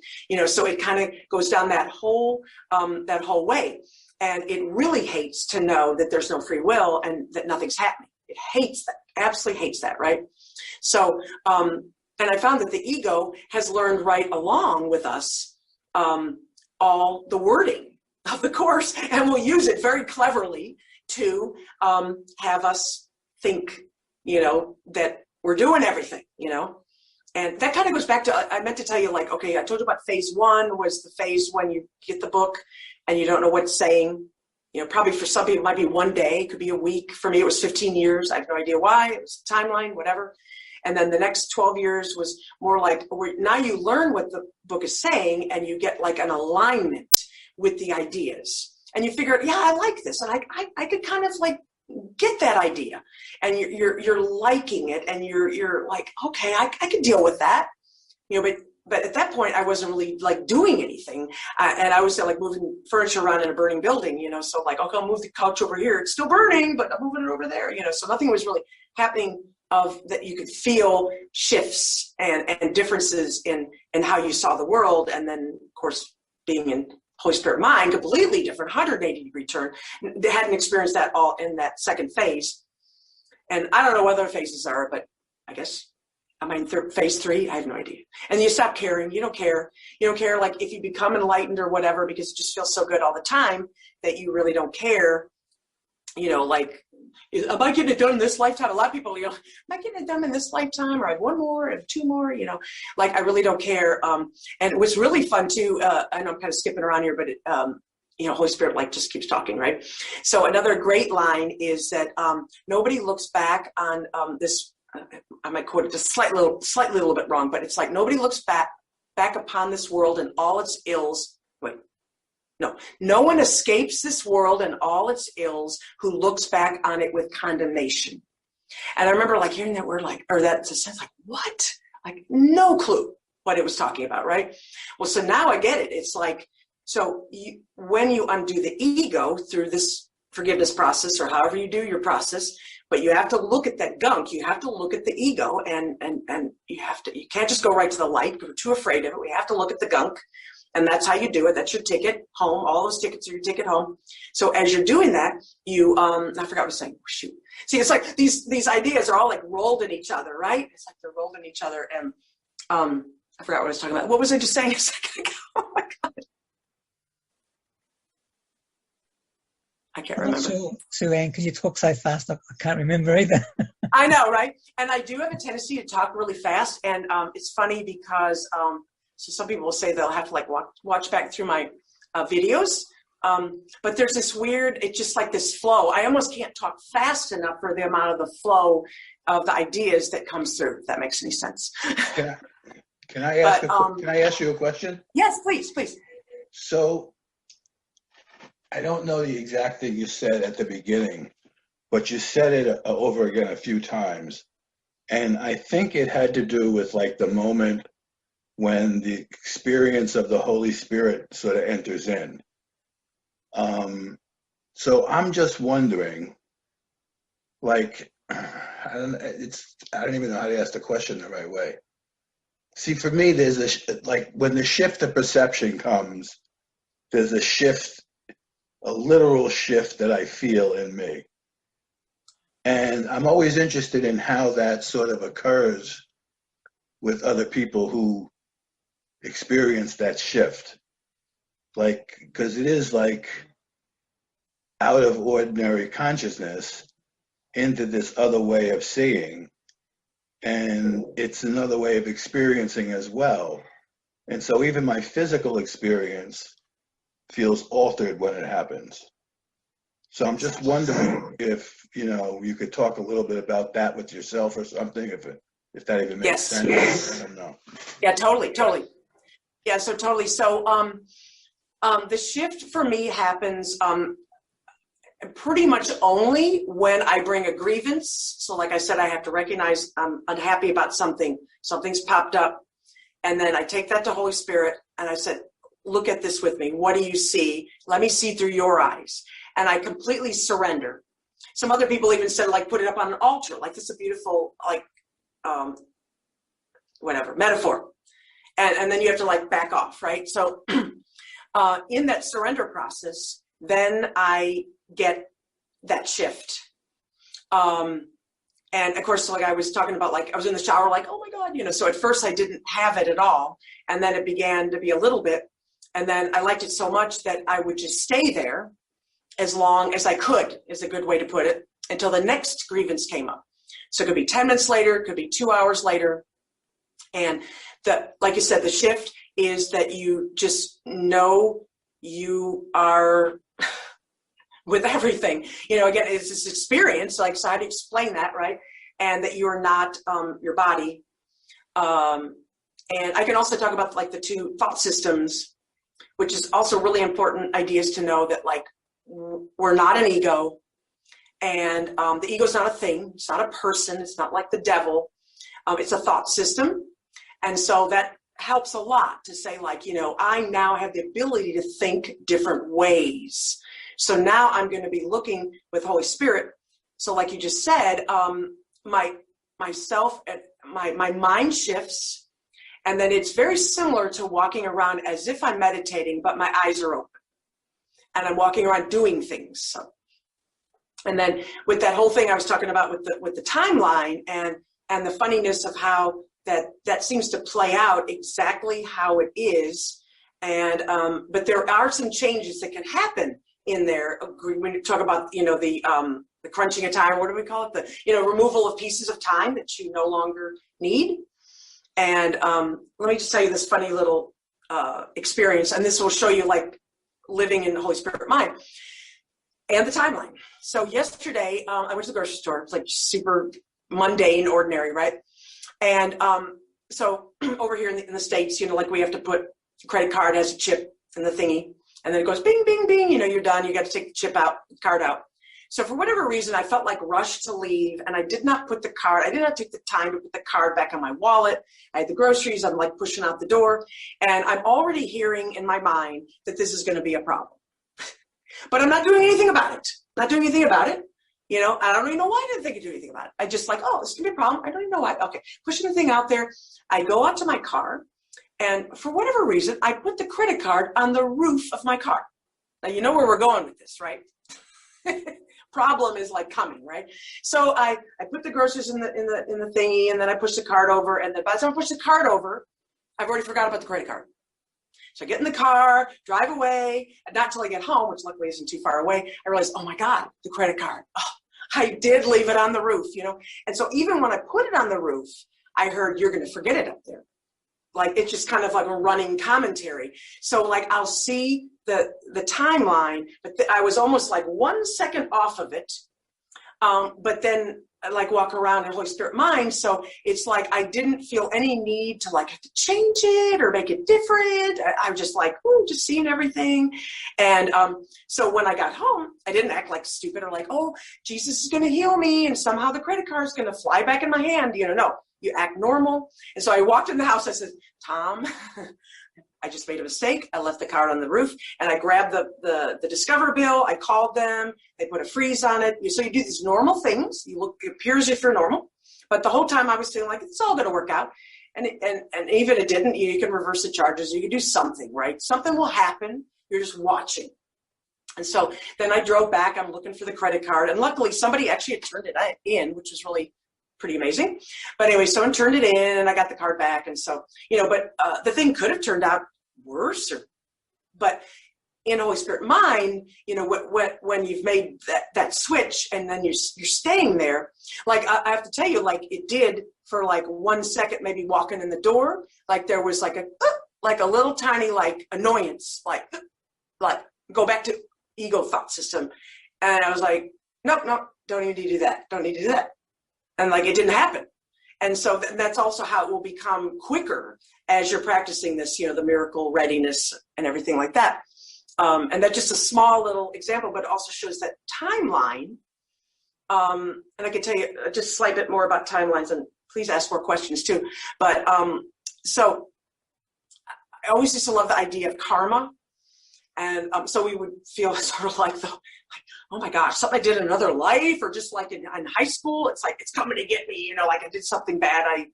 so it kind of goes down that whole way. And it really hates to know that there's no free will and that nothing's happening. It hates that, absolutely hates that, right? So, and I found that the ego has learned right along with us all the wording of the Course, and will use it very cleverly to have us think, that we're doing everything, and that kind of goes back to, I meant to tell you, like, okay, I told you about phase 1 was the phase when you get the book and you don't know what it's saying. Probably for some people it might be one day, it could be a week. For me, it was 15 years. I have no idea why. It was a timeline, whatever. And then the next 12 years was more like, now you learn what the book is saying and you get like an alignment with the ideas. And you figure out, yeah, I like this. And I could kind of like get that idea. And you're liking it, and you're like, okay, I could deal with that. But at that point, I wasn't really like doing anything. And I was like moving furniture around in a burning building, so like, okay, I'll move the couch over here. It's still burning, but I'm moving it over there, so nothing was really happening of that. You could feel shifts and differences in how you saw the world. And then, of course, being in Holy Spirit mind, completely different, 180-degree turn. They hadn't experienced that all in that second phase. And I don't know what other phases are, but I guess I'm in phase 3. I have no idea. And you stop caring. You don't care. You don't care, like, if you become enlightened or whatever, because it just feels so good all the time that you really don't care. Like, am I getting it done in this lifetime? A lot of people, am I getting it done in this lifetime? Or I have 1 more, I have 2 more, like, I really don't care. And it was really fun too. I know I'm kind of skipping around here, but Holy Spirit, like, just keeps talking, right? So another great line is that nobody looks back on this. I might quote it just slightly a little bit wrong, but it's like, nobody looks back upon this world and all its ills. No one escapes this world and all its ills who looks back on it with condemnation. And I remember like hearing that word, like, or that sense, like, what? Like, no clue what it was talking about, right? Well, so now I get it. It's like, so when you undo the ego through this forgiveness process, or however you do your process, but you have to look at that gunk. You have to look at the ego, and you can't just go right to the light because we're too afraid of it. We have to look at the gunk. And that's how you do it. That's your ticket home. All those tickets are your ticket home. So as you're doing that, you, I forgot what I was saying. Shoot. See, it's like these ideas are all like rolled in each other, right? It's like they're rolled in each other. And I forgot what I was talking about. What was I just saying a second ago? Oh my God. I can't remember. So Ann, because you talk so fast, I can't remember either. I know, right? And I do have a tendency to talk really fast. And it's funny because, so some people will say they'll have to like watch back through my videos. But there's this weird, it's just like this flow. I almost can't talk fast enough for the amount of the flow of the ideas that comes through, if that makes any sense. Can I ask you a question? Yes, please. So I don't know the exact thing you said at the beginning, but you said it over again a few times. And I think it had to do with like the moment when the experience of the Holy Spirit sort of enters in. So I'm just wondering, like, I don't even know how to ask the question the right way. See, for me, there's like when the shift of perception comes, there's a shift, a literal shift that I feel in me. And I'm always interested in how that sort of occurs with other people who experience that shift. Like, because it is like out of ordinary consciousness into this other way of seeing. And it's another way of experiencing as well. And so even my physical experience feels altered when it happens. So I'm just wondering if, you could talk a little bit about that with yourself or something, if that even makes sense. Yes. I don't know. Yeah, totally. Yeah, so totally. So the shift for me happens pretty much only when I bring a grievance. So like I said, I have to recognize I'm unhappy about something. Something's popped up. And then I take that to Holy Spirit and I said, look at this with me. What do you see? Let me see through your eyes. And I completely surrender. Some other people even said, like, put it up on an altar. Like, this is a beautiful, like, metaphor. And then you have to, like, back off, right? So in that surrender process, then I get that shift. And, of course, like I was talking about, like, I was in the shower, like, oh, my God, So at first I didn't have it at all. And then it began to be a little bit. And then I liked it so much that I would just stay there as long as I could, is a good way to put it, until the next grievance came up. So it could be 10 minutes later, it could be 2 hours later. And like you said, the shift is that you just know you are with everything. Again, it's this experience, like, so I had to explain that, right? And that you are not your body. And I can also talk about, like, the two thought systems, which is also really important ideas to know that, like, we're not an ego, and the ego is not a thing. It's not a person. It's not like the devil. It's a thought system. And so that helps a lot to say, like, I now have the ability to think different ways. So now I'm going to be looking with Holy Spirit. So like you just said, my mind shifts, and then it's very similar to walking around as if I'm meditating, but my eyes are open. And I'm walking around doing things. So, and then with that whole thing I was talking about with the timeline and the funniness of how that seems to play out exactly how it is. And but there are some changes that can happen in there when you talk about the crunching of time. What do we call it? The removal of pieces of time that you no longer need. And let me just tell you this funny little experience, and this will show you, like, living in the Holy Spirit mind and the timeline. So yesterday, I went to the grocery store. It's like super mundane, ordinary, right? And so over here in the States, like, we have to put credit card has a chip in the thingy, and then it goes bing, bing, bing, you're done. You got to take the chip out, card out. So for whatever reason, I felt like rushed to leave, and I did not take the time to put the card back on my wallet. I had the groceries. I'm, like, pushing out the door, and I'm already hearing in my mind that this is going to be a problem. But I'm not doing anything about it. I don't even know why I didn't think of doing anything about it. I just like, oh, this is going to be a problem. I don't even know why. Okay, pushing the thing out there. I go out to my car, and for whatever reason, I put the credit card on the roof of my car. Now, you know where we're going with this, right? Problem is, like, coming, right? So I put the groceries in the thingy, and then I push the card over, and then by the time I push the card over, I've already forgot about the credit card. So I get in the car, drive away, and not until I get home, which luckily isn't too far away, I realize, oh my God, the credit card. Oh, I did leave it on the roof, And so even when I put it on the roof, I heard, you're going to forget it up there. like it's just kind of like a running commentary. So like I'll see the timeline, but I was almost like 1 second off of it. But then I like walk around in Holy Spirit mind. So it's like I didn't feel any need to like have to change it or make it different. I'm just like, ooh, just seeing everything. And so when I got home, I didn't act like stupid or like, oh, Jesus is going to heal me and somehow the credit card is going to fly back in my hand. No, you act normal. And so I walked in the house. I said, Tom, I just made a mistake. I left the card on the roof, and I grabbed the Discover bill. I called them. They put a freeze on it. So you do these normal things. You look, it appears if you're normal, but the whole time I was feeling like it's all going to work out. And even it didn't. You can reverse the charges. You can do something, right? Something will happen. You're just watching. And so then I drove back. I'm looking for the credit card, and luckily somebody actually had turned it in, which was really pretty amazing. But anyway, someone turned it in and I got the card back. And so, but the thing could have turned out worse, but in Holy Spirit mind, when you've made that switch and then you're staying there, like I have to tell you, like it did for like 1 second, maybe walking in the door, like there was like a little tiny like annoyance, like go back to ego thought system. And I was like, nope, don't need to do that. Don't need to do that. And like, it didn't happen. And so that's also how it will become quicker as you're practicing this, the miracle readiness and everything like that. And that's just a small little example, but it also shows that timeline. And I can tell you just a slight bit more about timelines, and please ask more questions too. But so I always used to love the idea of karma. And so we would feel sort of like, oh my gosh, something I did in another life, or just like in high school, it's like, it's coming to get me, like I did something bad. I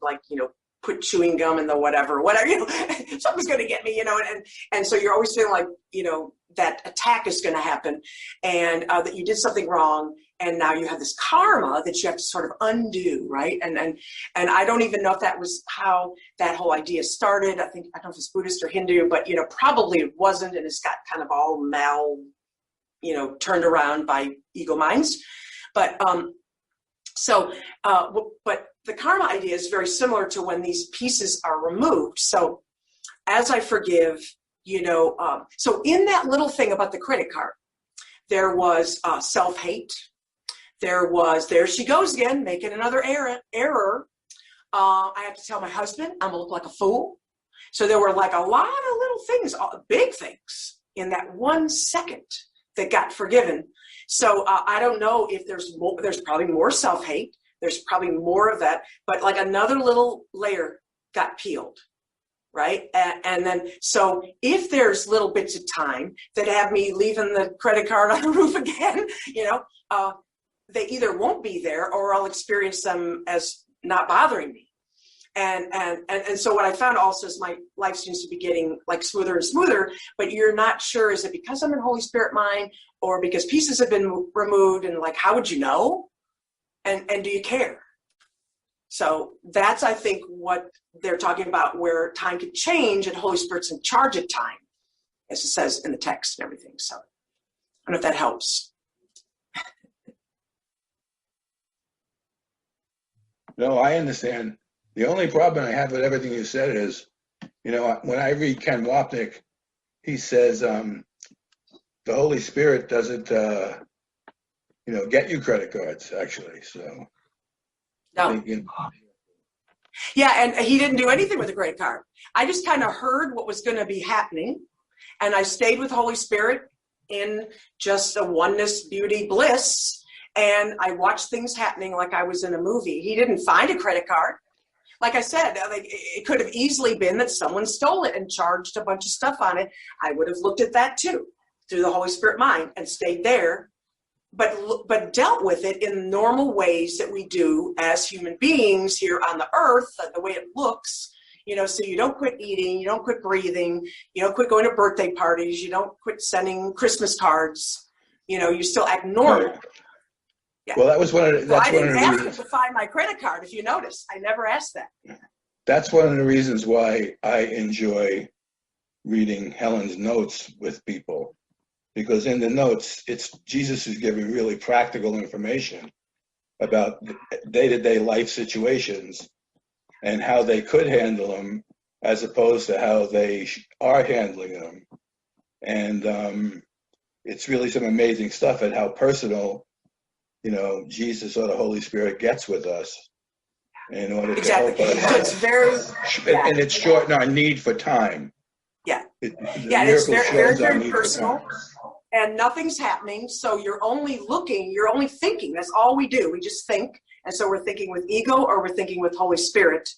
put chewing gum in the whatever, something's going to get me, and so you're always feeling like, that attack is going to happen, and that you did something wrong. And now you have this karma that you have to sort of undo, right? And I don't even know if that was how that whole idea started. I don't know if it's Buddhist or Hindu, but probably it wasn't, and it's got kind of all turned around by ego minds. But but the karma idea is very similar to when these pieces are removed. So as I forgive, so in that little thing about the credit card, there was self-hate. There she goes again, making another error. I have to tell my husband I'm gonna look like a fool. So there were like a lot of little things, big things in that 1 second that got forgiven. So I don't know if there's probably more self-hate. There's probably more of that, but like another little layer got peeled, right? And then, so if there's little bits of time that have me leaving the credit card on the roof again, they either won't be there or I'll experience them as not bothering me. And so what I found also is my life seems to be getting like smoother and smoother, but you're not sure, is it because I'm in Holy Spirit mind or because pieces have been removed, and like, how would you know? And do you care? So that's, I think, what they're talking about, where time could change and Holy Spirit's in charge of time, as it says in the text and everything. So I don't know if that helps. No, I understand. The only problem I have with everything you said is, when I read Ken Wapnick, he says the Holy Spirit doesn't, get you credit cards, actually. So, no. Yeah, and he didn't do anything with the credit card. I just kind of heard what was going to be happening, and I stayed with Holy Spirit in just a oneness, beauty, bliss, and I watched things happening like I was in a movie. He didn't find a credit card. Like I said, it could have easily been that someone stole it and charged a bunch of stuff on it. I would have looked at that too, through the Holy Spirit mind, and stayed there, but dealt with it in normal ways that we do as human beings here on the earth, the way it looks, so you don't quit eating, you don't quit breathing, you don't quit going to birthday parties, you don't quit sending Christmas cards, you still act normal. Yeah. Well, that was one of the, that's I one of didn't the ask reasons. him to find my credit card. If you notice, I never asked that. That's one of the reasons why I enjoy reading Helen's notes with people, because in the notes, Jesus is giving really practical information about day-to-day life situations and how they could handle them as opposed to how they are handling them. And it's really some amazing stuff at how personal, Jesus or the Holy Spirit gets with us in order to help us. It's very, and it's shorten our need for time. Yeah. The it's very need personal. And nothing's happening, so you're only looking, you're only thinking. That's all we do. We just think, and so we're thinking with ego or we're thinking with Holy Spirit.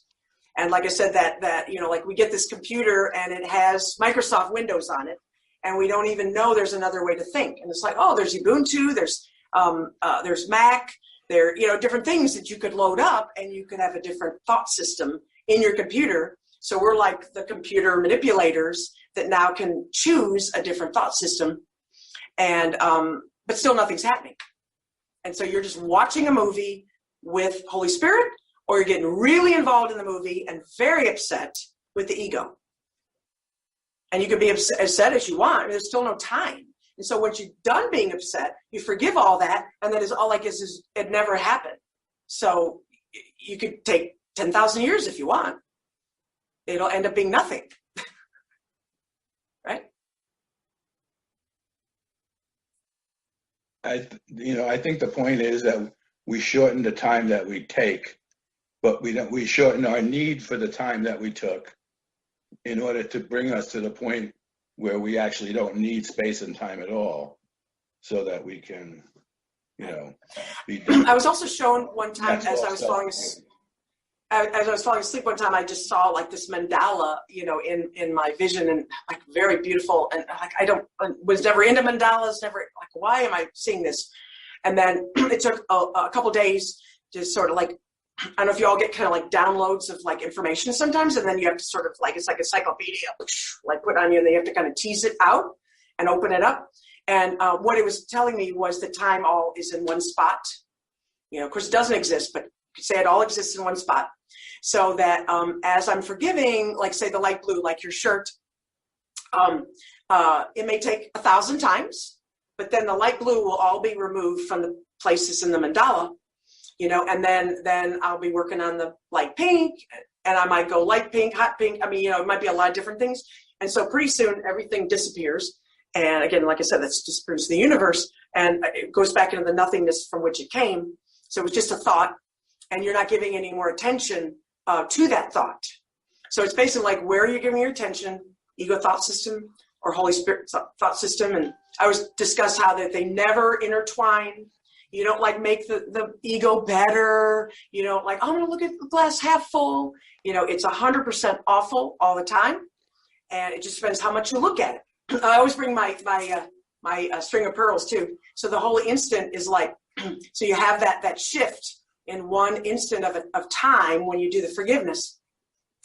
And like I said, that like we get this computer and it has Microsoft Windows on it, and we don't even know there's another way to think. And it's like, oh, there's Ubuntu, there's Mac, there different things that you could load up, and you could have a different thought system in your computer. So we're like the computer manipulators that now can choose a different thought system. And but still nothing's happening. And so you're just watching a movie with Holy Spirit, or you're getting really involved in the movie and very upset with the ego. And you can be as upset as you want. There's still no time. And so once you're done being upset, you forgive all that, and then it's all like it never happened. So you could take 10,000 years if you want. It'll end up being nothing. Right? I think the point is that we shorten the time that we take, but we shorten our need for the time that we took in order to bring us to the point where we actually don't need space and time at all, so that we can, be done. I was also shown one time as I was falling asleep one time, I just saw like this mandala, in my vision, and like very beautiful. And like, I was never into mandalas, never like, why am I seeing this? And then it took a couple days to sort of like, I don't know if you all get kind of like downloads of like information sometimes, and then you have to sort of like, it's like a encyclopedia, like put on you, and then you have to kind of tease it out and open it up. And what it was telling me was that time all is in one spot. Of course it doesn't exist, but you could say it all exists in one spot. So that as I'm forgiving, like say the light blue, like your shirt, it may take 1,000 times, but then the light blue will all be removed from the places in the mandala, and then I'll be working on the light pink, and I might go light pink, hot pink. I mean, it might be a lot of different things. And so pretty soon everything disappears. And again, like I said, that's disappears the universe, and it goes back into the nothingness from which it came. So it was just a thought, and you're not giving any more attention to that thought. So it's basically like, where are you giving your attention? Ego thought system or Holy Spirit thought system? And I was discuss how that they never intertwine. You don't like make the ego better. You don't like, I'm going to look at the glass half full. It's 100% awful all the time. And it just depends how much you look at it. I always bring my string of pearls too. So the whole instant is like, so you have that shift in one instant of time when you do the forgiveness.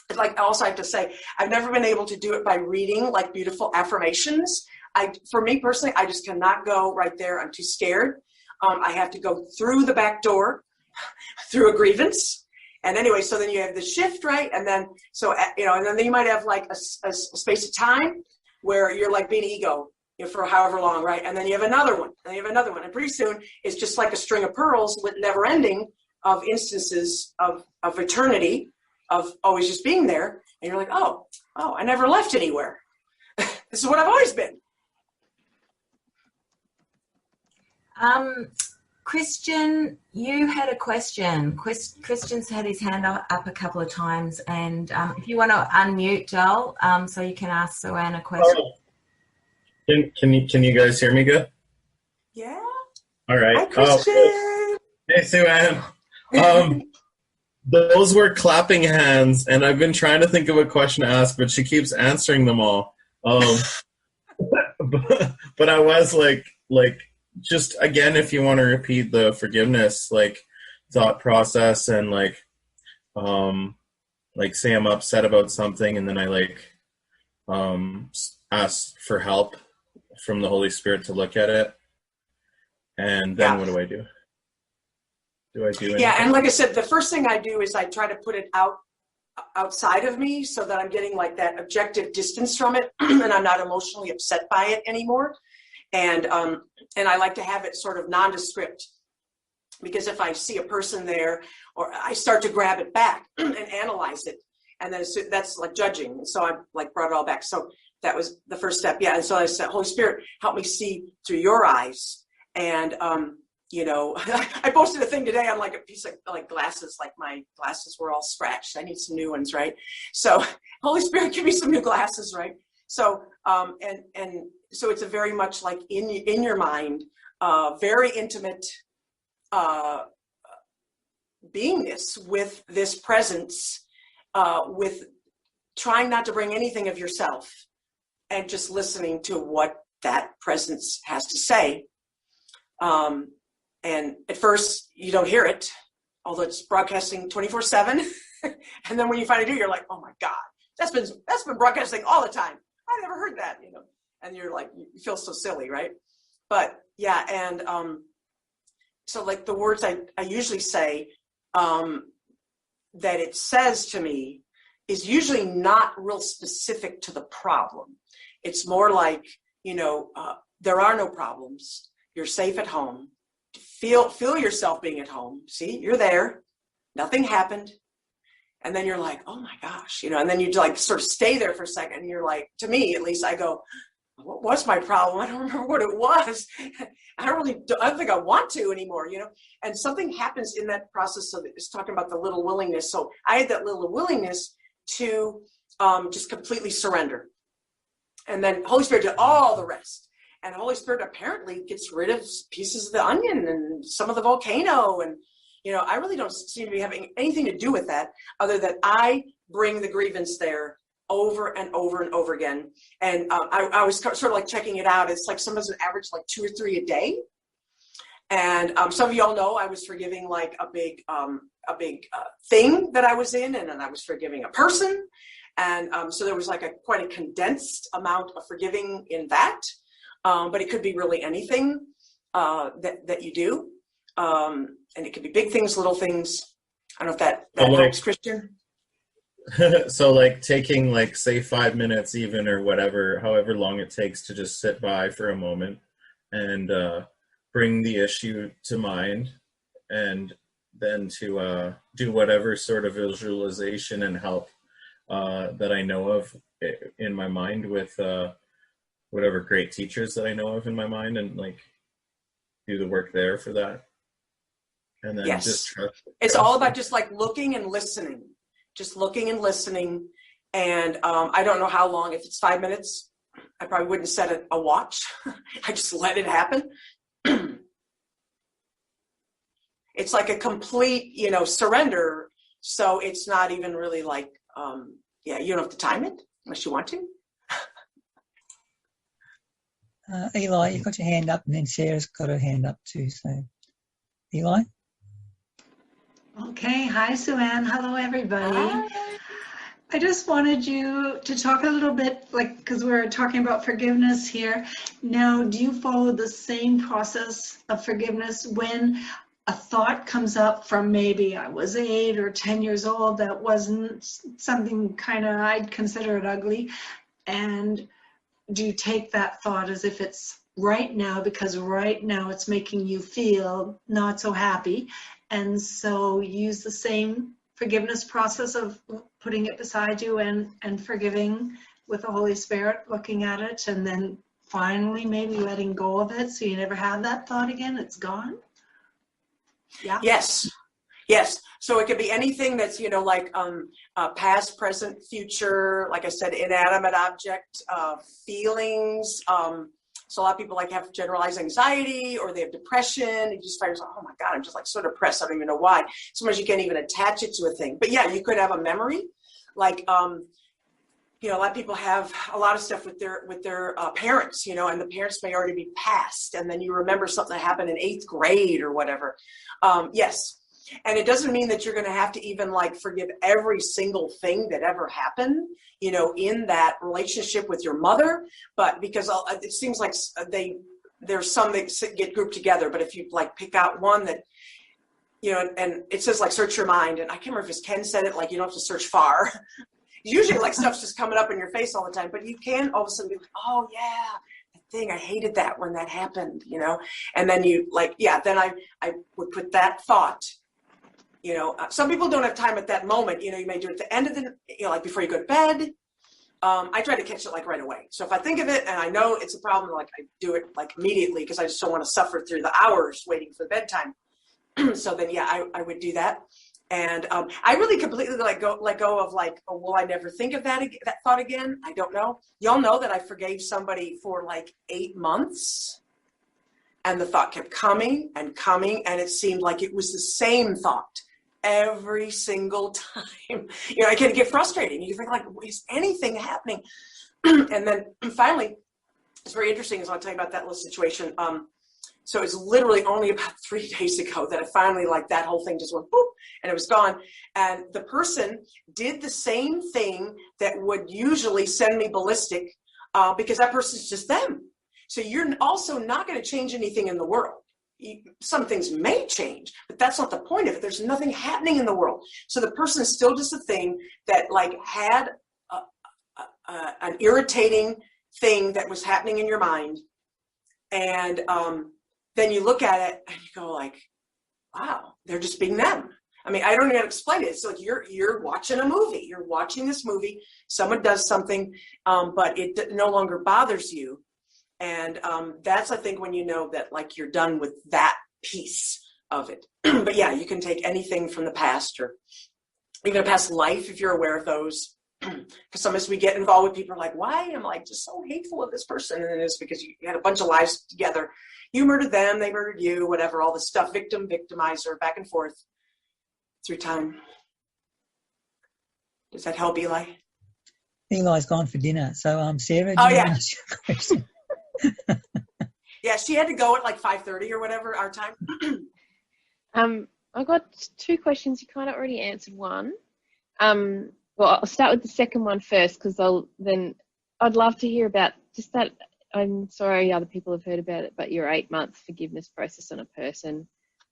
It's like, also I have to say, I've never been able to do it by reading like beautiful affirmations. For me personally, I just cannot go right there. I'm too scared. I have to go through the back door, through a grievance. And anyway, so then you have the shift, right? And then, and then you might have like a space of time where you're like being ego, for however long, right? And then you have another one, and you have another one. And pretty soon it's just like a string of pearls with never ending of instances of eternity, of always just being there. And you're like, oh, I never left anywhere. This is what I've always been. Christian, you had a question. Christian's had his hand up a couple of times, and if you want to unmute, Joel, so you can ask Sue Ann a question. Oh. Can you guys hear me good? Yeah. All right. Hi, Christian. Hey, Sue Ann. Those were clapping hands, and I've been trying to think of a question to ask, but she keeps answering them all. But I was like. Just again, if you want to repeat the forgiveness, like thought process, and like say I'm upset about something, and then I ask for help from the Holy Spirit to look at it, and then what do I do? Do I do anything? Yeah, and like I said, the first thing I do is I try to put it outside of me, so that I'm getting like that objective distance from it, and I'm not emotionally upset by it anymore. And I like to have it sort of nondescript, because if I see a person there, or I start to grab it back and analyze it, And then that's like judging. And so I like brought it all back. So that was the first step. Yeah. And so I said, Holy Spirit, help me see through your eyes. And, you know, I posted a thing today on like a piece of like glasses, like my glasses were all scratched. I need some new ones, right? So Holy Spirit, give me some new glasses, right? So, and so it's a very much like in your mind, very intimate beingness with this presence, with trying not to bring anything of yourself and just listening to what that presence has to say. And at first you don't hear it, although it's broadcasting 24/7. And then when you finally do, you're like, oh my God, that's been broadcasting all the time. I never heard that, you know, and you're like, you feel so silly, right? But yeah. And, so like the words I usually say, that it says to me is usually not real specific to the problem. It's more like, you know, there are no problems. You're safe at home. Feel yourself being at home. See, you're there. Nothing happened. And then you're like, oh my gosh, you know, and then you like sort of stay there for a second. And you're like, to me, at least I go, what was my problem? I don't remember what it was. I don't think I want to anymore, you know, and something happens in that process. So it's talking about the little willingness. So I had that little willingness to just completely surrender. And then Holy Spirit did all the rest. And Holy Spirit apparently gets rid of pieces of the onion and some of the volcano. And, you know, I really don't seem to be having anything to do with that other than I bring the grievance there over and over and over again. And I was sort of like checking it out. It's like sometimes an average like 2 or 3 a day. And some of y'all know I was forgiving like a big thing that I was in, and then I was forgiving a person. And so there was like quite a condensed amount of forgiving in that. But it could be really anything that you do. And it could be big things, little things. I don't know if that helps, Christian. So like taking like say 5 minutes even or whatever, however long it takes to just sit by for a moment and bring the issue to mind, and then to do whatever sort of visualization and help that I know of in my mind with whatever great teachers that I know of in my mind, and like do the work there for that. And then yes. just trust. It's all about just like looking and listening. Just looking and listening. And I don't know how long. If it's 5 minutes, I probably wouldn't set a watch. I just let it happen. It's like a complete, you know, surrender. So it's not even really like, you don't have to time it unless you want to. Eli, you've got your hand up, and then Sarah's got her hand up too. So, Eli? Okay. Hi, Sue Ann. Hello, everybody. Hi. I just wanted you to talk a little bit, like, because we're talking about forgiveness here. Now, do you follow the same process of forgiveness when a thought comes up from maybe I was 8 or 10 years old that wasn't something kind of, I'd consider it ugly, and do you take that thought as if it's right now, because right now it's making you feel not so happy, and so use the same forgiveness process of putting it beside you and forgiving with the Holy Spirit, looking at it, and then finally maybe letting go of it so you never have that thought again, it's gone? Yeah. Yes. So it could be anything that's, you know, like past, present, future, like I said, inanimate object, feelings. So a lot of people like have generalized anxiety, or they have depression. You just find yourself, oh my God, I'm just like so depressed. I don't even know why. Sometimes you can't even attach it to a thing. But yeah, you could have a memory. Like, you know, a lot of people have a lot of stuff with their parents, you know, and the parents may already be passed. And then you remember something that happened in 8th grade or whatever. Yes. And it doesn't mean that you're going to have to even like forgive every single thing that ever happened, you know, in that relationship with your mother. But because it seems like there's some that get grouped together. But if you like pick out one that, you know, and it says like search your mind. And I can't remember if Ken said it, like you don't have to search far. Usually like stuff's just coming up in your face all the time. But you can all of a sudden be like, oh yeah, thing, I hated that when that happened, you know. And then you like, yeah, then I would put that thought some people don't have time at that moment. You may do it at the end of the, like before you go to bed. I try to catch it like right away. So if I think of it and I know it's a problem, like I do it like immediately because I just don't want to suffer through the hours waiting for bedtime. So then, yeah, I would do that. And I really completely let go of like, oh, will I never think of that thought again? I don't know. Y'all know that I forgave somebody for like 8 months. And the thought kept coming and coming. And it seemed like it was the same thought every single time. I can get frustrating. You think like, is anything happening? And then finally, it's very interesting, as I'll tell you about that little situation. So it's literally only about 3 days ago that I finally, like, that whole thing just went boop and it was gone. And the person did the same thing that would usually send me ballistic because that person's just them. So you're also not going to change anything in the world. Some things may change, but that's not the point of it. There's nothing happening in the world. So the person is still just a thing that like had an irritating thing that was happening in your mind. And then you look at it and you go like, wow, they're just being them. I mean, I don't know how to explain it. It's like you're watching a movie. You're watching this movie. Someone does something, but it no longer bothers you. And that's, I think, when you know that like you're done with that piece of it. But yeah, you can take anything from the past or even a past life if you're aware of those. Because sometimes we get involved with people like, why am I just so hateful of this person? And it's because you had a bunch of lives together. You murdered them, they murdered you, whatever, all this stuff, victim, victimizer, back and forth through time. Does that help, Eli? Eli's gone for dinner. So Sarah, do you want to ask your question? Yeah, she had to go at like 5:30 or whatever our time. I got 2 questions. You kind of already answered one. Well, I'll start with the second one first because I'd love to hear about just that. I'm sorry other people have heard about it, but your 8-month forgiveness process on a person.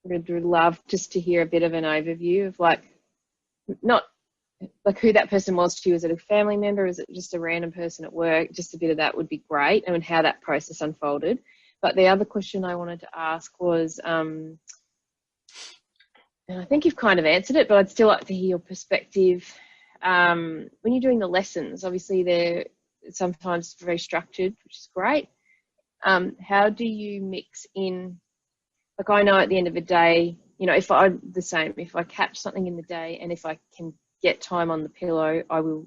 I'd love just to hear a bit of an overview of like, not like who that person was to you. Is it a family member? Is it just a random person at work? Just a bit of that would be great. I mean, how that process unfolded. But the other question I wanted to ask was, and I think you've kind of answered it, but I'd still like to hear your perspective. When you're doing the lessons, obviously they're sometimes very structured, which is great. How do you mix in, like I know at the end of the day, if I catch something in the day and if I can get time on the pillow, I will,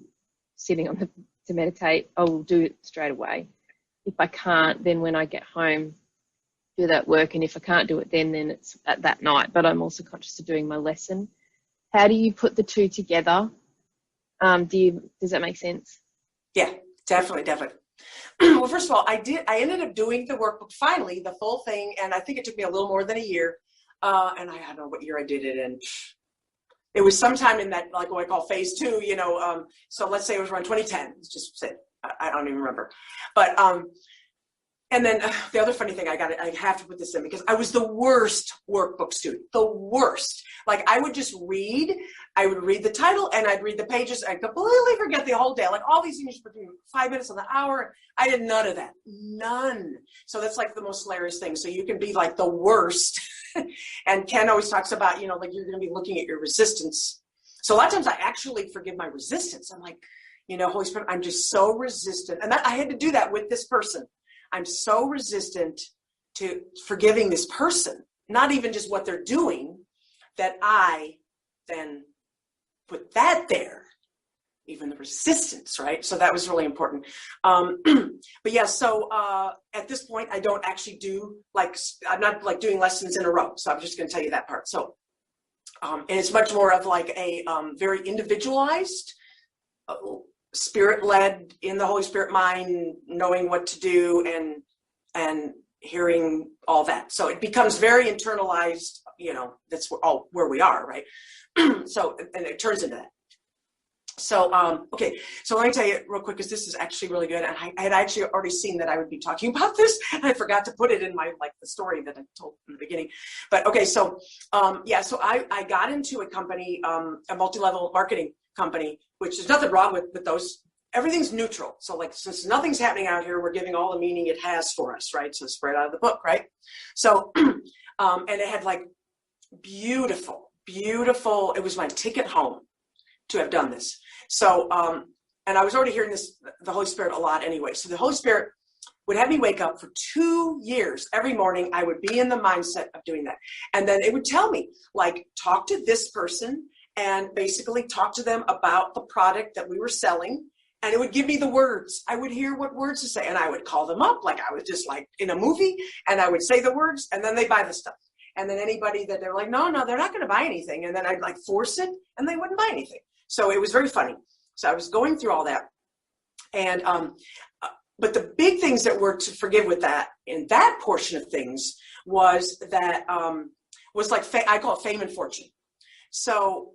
sitting on to meditate, I will do it straight away. If I can't, then when I get home, do that work. And if I can't do it then it's at that night. But I'm also conscious of doing my lesson. How do you put the two together? Does that make sense? Yeah, definitely. Well, first of all, I ended up doing the workbook finally, the full thing. And I think it took me a little more than a year. And I don't know what year I did it in. It was sometime in that, like what I call phase 2, so let's say it was around 2010. It's just said, I don't even remember. But, and then the other funny thing, I have to put this in because I was the worst workbook student, the worst. Like I would just read, I would read the title and I'd read the pages. I'd completely forget the whole day. Like all these things between 5 minutes on the hour. I did none of that, none. So that's like the most hilarious thing. So you can be like the worst. And Ken always talks about, like you're going to be looking at your resistance. So a lot of times I actually forgive my resistance. I'm like, Holy Spirit, I'm just so resistant. And I had to do that with this person. I'm so resistant to forgiving this person, not even just what they're doing, that I then put that there, even the resistance, right? So that was really important. But yeah, so at this point, I don't actually do I'm not like doing lessons in a row. So I'm just going to tell you that part. So, and it's much more of like a very individualized, spirit-led, in the Holy Spirit mind, knowing what to do and hearing all that. So it becomes very internalized, that's where we are, right? So, and it turns into that. So, okay, so let me tell you real quick, because this is actually really good. And I had actually already seen that I would be talking about this, and I forgot to put it in the story that I told in the beginning. But okay, so, so I got into a company, a multi-level marketing company, which there's nothing wrong with those. Everything's neutral. So since nothing's happening out here, we're giving all the meaning it has for us, right? So spread out of the book, right? So, and it had beautiful beautiful, it was my ticket home to have done this. So, and I was already hearing this, the Holy Spirit a lot anyway. So the Holy Spirit would have me wake up for 2 years. Every morning I would be in the mindset of doing that. And then it would tell me, like, talk to this person and basically talk to them about the product that we were selling. And it would give me the words. I would hear what words to say, and I would call them up like I was just like in a movie, and I would say the words, and then they buy the stuff. And then anybody that they're like, no, they're not going to buy anything. And then I'd like force it, and they wouldn't buy anything. So it was very funny. So I was going through all that. And, but the big things that were to forgive with that, in that portion of things, was that, was like, I call it fame and fortune. So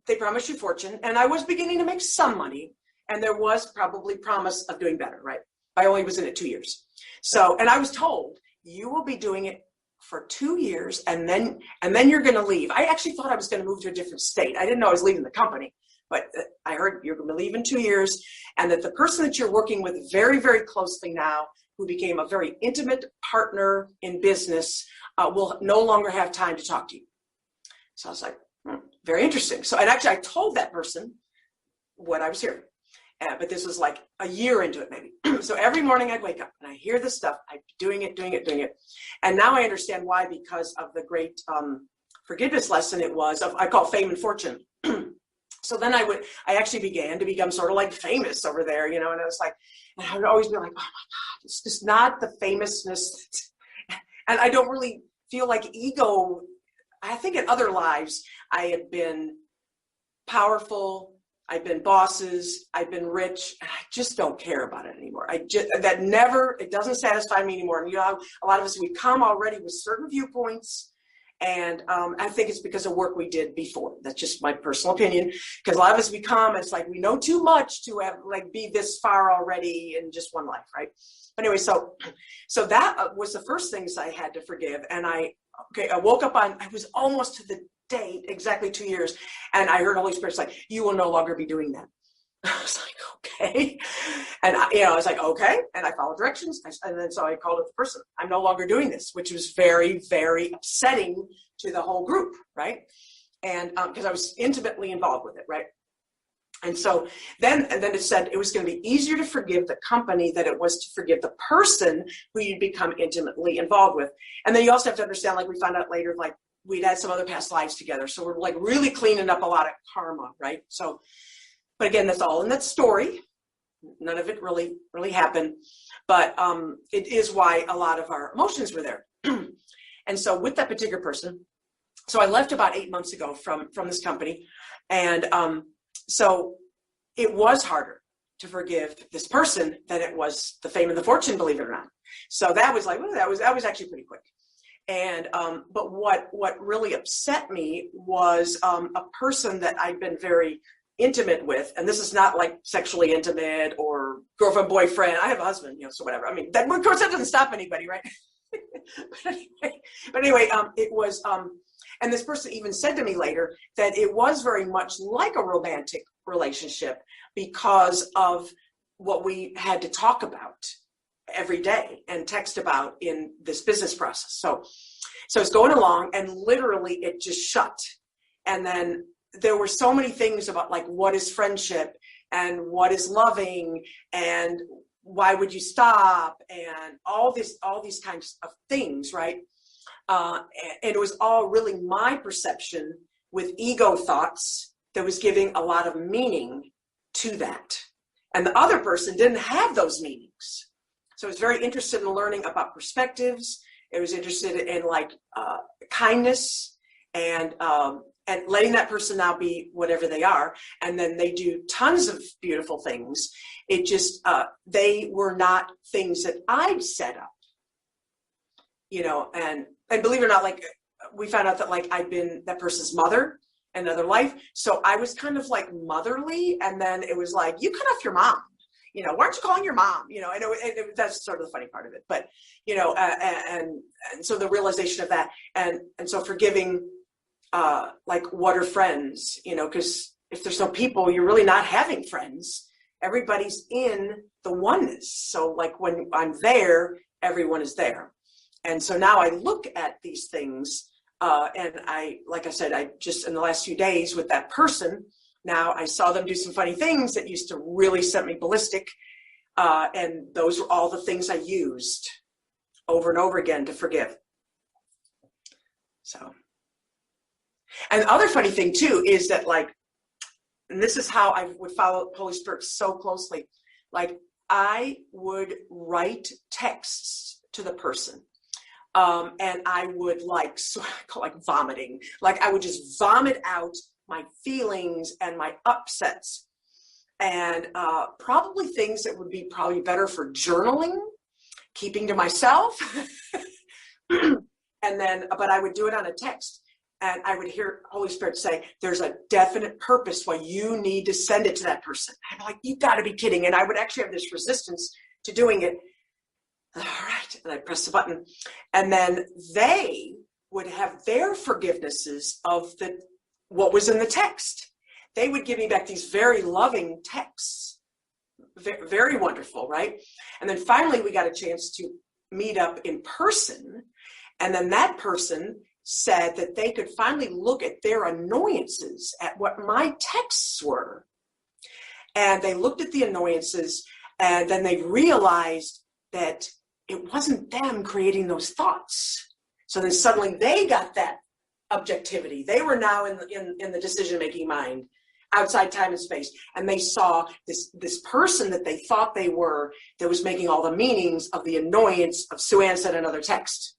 they promised you fortune, and I was beginning to make some money. And there was probably promise of doing better, right? I only was in it 2 years. So, and I was told, you will be doing it for 2 years, and then you're going to leave. I actually thought I was going to move to a different state. I didn't know I was leaving the company, but I heard you're going to leave in 2 years, and that the person that you're working with very, very closely now, who became a very intimate partner in business, will no longer have time to talk to you. So I was like, very interesting. So, and actually I told that person what I was hearing. But this was like a year into it, maybe. So every morning I'd wake up and I hear this stuff. I'm doing it. And now I understand why, because of the great forgiveness lesson it was of, I call fame and fortune. So then I actually began to become sort of like famous over there, you know, and I was like, and I would always be like, oh my God, it's just not the famousness. And I don't really feel like ego. I think in other lives, I had been powerful, I've been bosses, I've been rich, and I just don't care about it anymore. It doesn't satisfy me anymore. And, you know, a lot of us, we come already with certain viewpoints, and I think it's because of work we did before. That's just my personal opinion, because a lot of us, we come, it's like we know too much to have, like, be this far already in just one life, right? But anyway, so that was the first things I had to forgive. And I woke up I was almost to the date, exactly 2 years. And I heard Holy Spirit's like, you will no longer be doing that. I was like, okay. And I was like, okay. And I followed directions. And then so I called up the person. I'm no longer doing this, which was very, very upsetting to the whole group, right? And because I was intimately involved with it, right? And so then it said it was going to be easier to forgive the company than it was to forgive the person who you'd become intimately involved with. And then you also have to understand, like we found out later, like we'd had some other past lives together. So we're like really cleaning up a lot of karma, right? So, but again, that's all in that story. None of it really happened. But it is why a lot of our emotions were there. And so with that particular person, so I left about 8 months ago from this company. And so it was harder to forgive this person than it was the fame and the fortune, believe it or not. So that was like, that was actually pretty quick. And but what really upset me was a person that I'd been very intimate with, and this is not like sexually intimate or girlfriend, boyfriend. I have a husband, you know, so whatever. I mean, that, of course, that doesn't stop anybody, right? but anyway, it was. And this person even said to me later that it was very much like a romantic relationship because of what we had to talk about every day and text about in this business process. So it's going along, and literally it just shut. And then there were so many things about like, what is friendship and what is loving and why would you stop and all these kinds of things, right? And it was all really my perception with ego thoughts that was giving a lot of meaning to that. And the other person didn't have those meanings. So I was very interested in learning about perspectives. I was interested in like kindness and letting that person now be whatever they are. And then they do tons of beautiful things. It just, they were not things that I'd set up, you know, and believe it or not, like we found out that like I'd been that person's mother in another life. So I was kind of like motherly. And then it was like, you cut off your mom. You know, why aren't you calling your mom? You know, and that's sort of the funny part of it. But, you know, and so the realization of that and so forgiving, like, what are friends? You know, because if there's no people, you're really not having friends. Everybody's in the oneness. So like when I'm there, everyone is there. And so now I look at these things And like I said, I just, in the last few days with that person, now I saw them do some funny things that used to really send me ballistic. And those were all the things I used over and over again to forgive. So, and the other funny thing too is that, like, and this is how I would follow Holy Spirit so closely. Like, I would write texts to the person. And I would like vomiting. Like, I would just vomit out my feelings and my upsets, and probably things that would be probably better for journaling, keeping to myself. And then, but I would do it on a text, and I would hear Holy Spirit say, there's a definite purpose why you need to send it to that person. I'm like, you got to be kidding. And I would actually have this resistance to doing it. All right. And I press the button, and then they would have their forgivenesses of what was in the text. They would give me back these very loving texts, very wonderful, right? And then finally we got a chance to meet up in person. And then that person said that they could finally look at their annoyances at what my texts were. And they looked at the annoyances, and then they realized that it wasn't them creating those thoughts. So then suddenly they got that objectivity. They were now in the decision-making mind, outside time and space. And they saw this person that they thought they were, that was making all the meanings of the annoyance of Sue Ann said another text.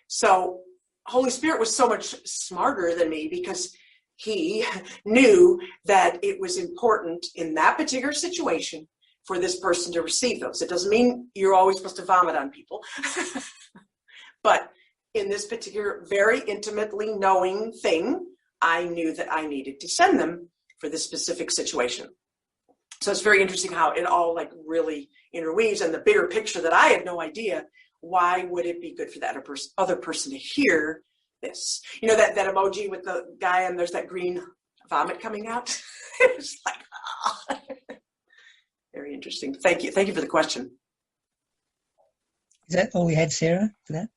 So Holy Spirit was so much smarter than me, because he knew that it was important in that particular situation for this person to receive those. It doesn't mean you're always supposed to vomit on people. But in this particular very intimately knowing thing, I knew that I needed to send them for this specific situation. So it's very interesting how it all like really interweaves, and the bigger picture that I had no idea. Why would it be good for that other person to hear this? You know, that emoji with the guy and there's that green vomit coming out? It's like, oh. Very interesting. Thank you. Thank you for the question. Is that all we had, Sarah, for that?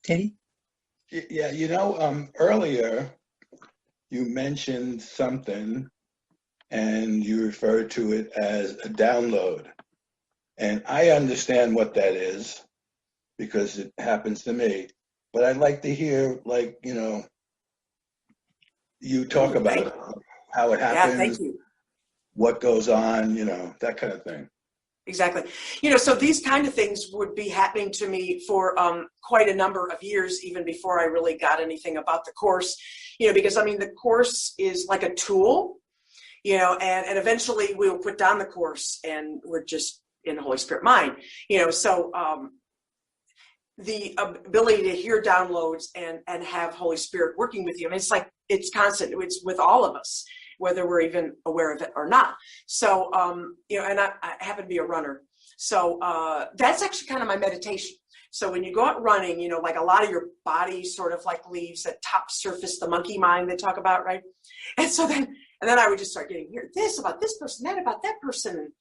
Teddy? Yeah, you know, earlier you mentioned something and you referred to it as a download. And I understand what that is because it happens to me. But I'd like to hear, like, you know, you talk about it, how it happens, yeah, thank you. What goes on, you know, that kind of thing. Exactly. You know, so these kind of things would be happening to me for quite a number of years, even before I really got anything about the course, you know, because I mean, the course is like a tool, you know, and eventually we'll put down the course and we're just in the Holy Spirit mind, you know, so the ability to hear downloads and have Holy Spirit working with you. I mean, it's like, it's constant. It's with all of us, whether we're even aware of it or not. So, you know, and I happen to be a runner. So that's actually kind of my meditation. So when you go out running, you know, like a lot of your body sort of like leaves that top surface, the monkey mind they talk about, right? And so then I would just start getting here, this about this person, that about that person.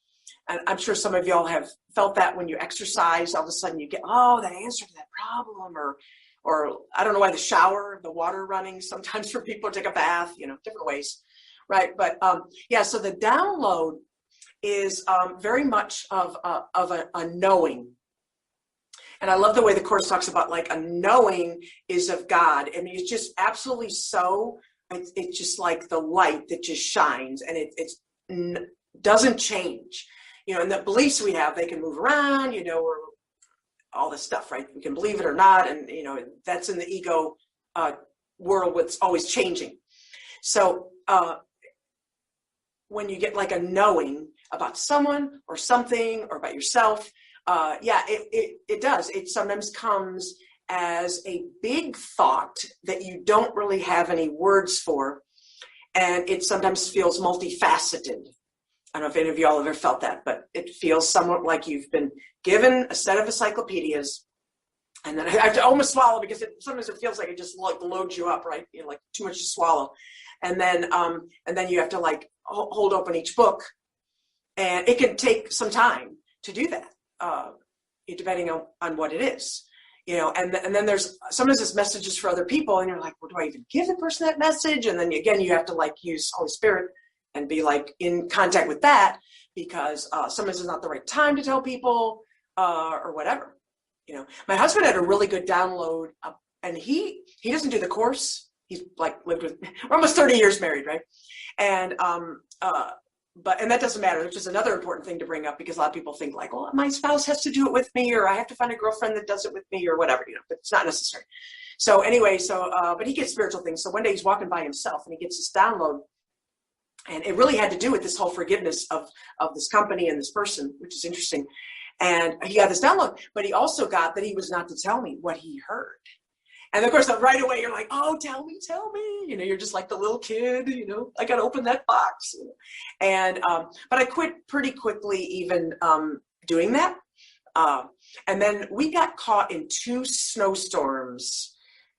And I'm sure some of y'all have felt that when you exercise, all of a sudden you get, oh, that answer to that problem, or I don't know why the water running sometimes for people to take a bath, you know, different ways, right? But yeah, so the download is very much of a knowing. And I love the way the Course talks about like a knowing is of God. I mean, it's just absolutely so, it's just like the light that just shines and it doesn't change. You know, and the beliefs we have, they can move around, you know, or all this stuff, right? We can believe it or not. And, you know, that's in the ego world, what's always changing. So when you get like a knowing about someone or something or about yourself, yeah, it does. It sometimes comes as a big thought that you don't really have any words for. And it sometimes feels multifaceted. I don't know if any of y'all have ever felt that, but it feels somewhat like you've been given a set of encyclopedias, and then I have to almost swallow because sometimes it feels like it just like loads you up, right? You know, like too much to swallow, and then you have to like hold open each book, and it can take some time to do that, depending on what it is. and then there's sometimes it's messages for other people, and you're like, well, do I even give the person that message? And then again, you have to like use Holy Spirit and be like in contact with that, because sometimes it's not the right time to tell people or whatever. My husband had a really good download, and he doesn't do the course. He's like we're almost 30 years married, right? And and that doesn't matter, which is another important thing to bring up, because a lot of people think like, well, my spouse has to do it with me, or I have to find a girlfriend that does it with me, or whatever, but it's not necessary. So anyway, but he gets spiritual things. So one day he's walking by himself and he gets this download, and it really had to do with this whole forgiveness of this company and this person, which is interesting. And he got this download, but he also got that he was not to tell me what he heard. And of course, right away, you're like, oh, tell me. You're just like the little kid, I got to open that box. And, but I quit pretty quickly even doing that. And then we got caught in 2 snowstorms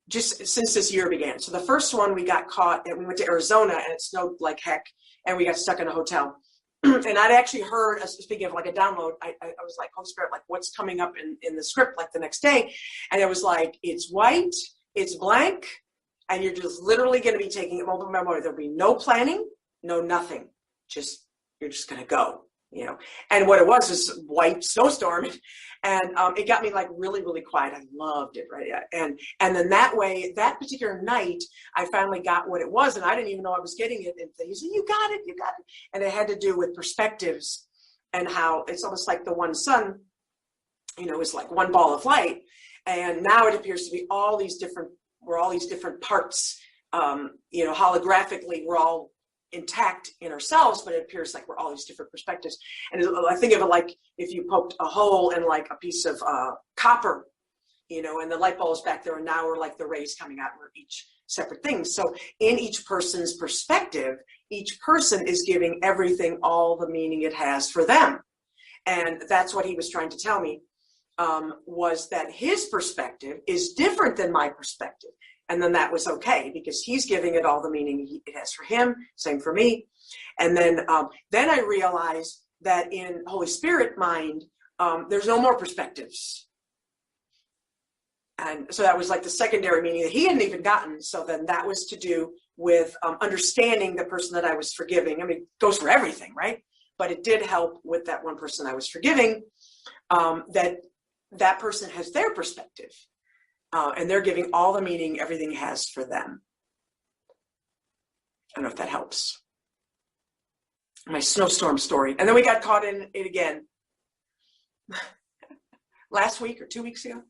just since this year began. So the first one we got caught, and we went to Arizona, and it snowed like heck, and we got stuck in a hotel. And I'd actually heard, speaking of like a download, I was like, Holy Spirit, like what's coming up in the script like the next day? And it was like, it's white, it's blank, and you're just literally going to be taking it over memory. There'll be no planning, no nothing. You're just going to go, And what it was white snowstorm, and it got me like really, really quiet. I loved it, right? And then that way, that particular night, I finally got what it was, and I didn't even know I was getting it. And he said, you got it. And it had to do with perspectives, and how it's almost like the one sun, is like one ball of light. And now it appears to be all these different parts, holographically, we're all intact in ourselves, but it appears like we're all these different perspectives. And I think of it like if you poked a hole in like a piece of copper, and the light bulb's back there, and now we're like the rays coming out, we're each separate things. So in each person's perspective, each person is giving everything all the meaning it has for them. And that's what he was trying to tell me, was that his perspective is different than my perspective. And then that was okay, because he's giving it all the meaning it has for him, same for me. And then I realized that in Holy Spirit mind, there's no more perspectives. And so that was like the secondary meaning that he hadn't even gotten. So then that was to do with understanding the person that I was forgiving. I mean, it goes for everything, right? But it did help with that one person I was forgiving, that person has their perspective. And they're giving all the meaning everything has for them. I don't know if that helps. My snowstorm story. And then we got caught in it again last week or 2 weeks ago.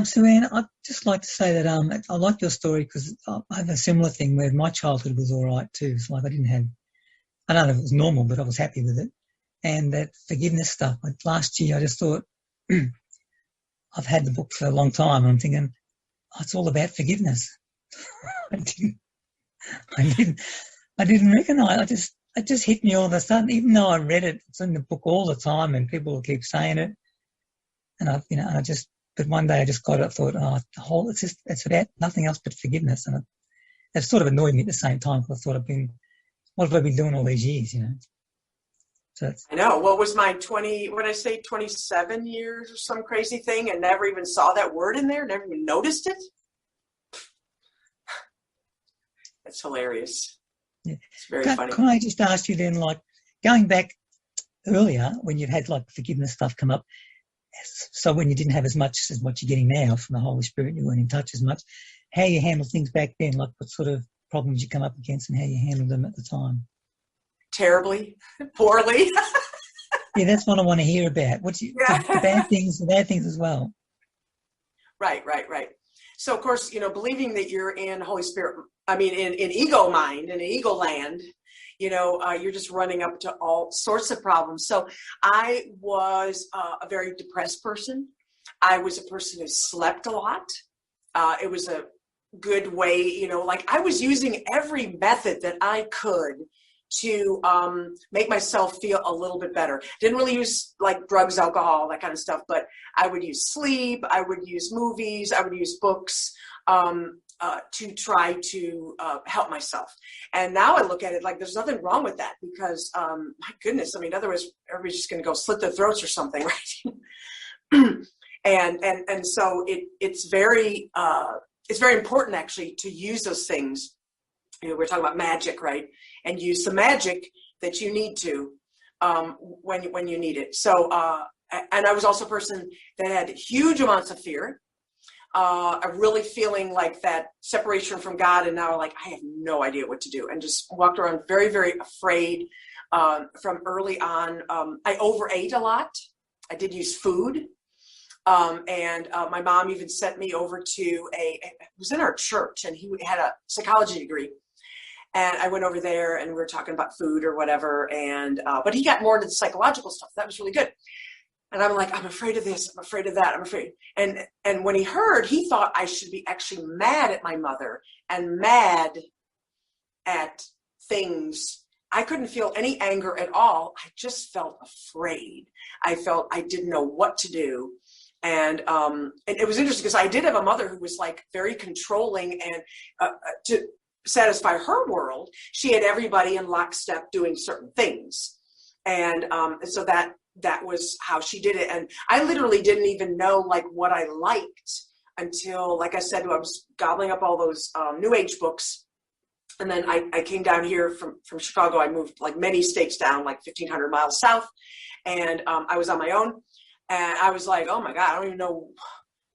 So Ann, I'd just like to say that I like your story, because I have a similar thing where my childhood was all right too. It's like I don't know if it was normal, but I was happy with it. And that forgiveness stuff, like last year I just thought, I've had the book for a long time, and I'm thinking, it's all about forgiveness. I didn't recognize. It just hit me all of a sudden, even though I read it. It's in the book all the time, and people will keep saying it. And but one day I just got it. I thought, it's about nothing else but forgiveness, and it sort of annoyed me at the same time, because I thought what have I been doing all these years, So I know. What was my 27 years or some crazy thing, and never even saw that word in there, never even noticed it? That's hilarious. Yeah. It's very funny. Can I just ask you then, like, going back earlier when you've had like forgiveness stuff come up, so when you didn't have as much as what you're getting now from the Holy Spirit, you weren't in touch as much, how you handled things back then, like what sort of problems you come up against and how you handled them at the time? Terribly, poorly. Yeah, that's what I want to hear about. The bad things as well. Right. So of course, believing that you're in Holy Spirit, in ego mind, in ego land, you're just running up to all sorts of problems. So I was a very depressed person. I was a person who slept a lot. It was a good way, I was using every method that I could to make myself feel a little bit better. Didn't really use like drugs, alcohol, that kind of stuff, but I would use sleep, I would use movies, I would use books, to try to help myself. And now I look at it like there's nothing wrong with that, because my goodness, I mean, otherwise everybody's just going to go slit their throats or something, right? and so it's very important actually to use those things. You know, we're talking about magic, right? And use the magic that you need to when you need it. So and I was also a person that had huge amounts of fear. I'm really feeling like that separation from God, and now like I have no idea what to do, and just walked around very, very afraid from early on. I overate a lot. I did use food, and my mom even sent me over to it was in our church, and he had a psychology degree, and I went over there, and we were talking about food or whatever, and but he got more into the psychological stuff. That was really good. And I'm like, I'm afraid of this, I'm afraid of that, I'm afraid. And when he heard, he thought I should be actually mad at my mother and mad at things. I couldn't feel any anger at all. I just felt afraid. I felt I didn't know what to do. And it was interesting because I did have a mother who was like very controlling, and to satisfy her world, she had everybody in lockstep doing certain things. And so that was how she did it. And I literally didn't even know like what I liked until, like I said, I was gobbling up all those New Age books. And then I came down here from Chicago. I moved like many states down, like 1,500 miles south. And I was on my own. And I was like, oh my God, I don't even know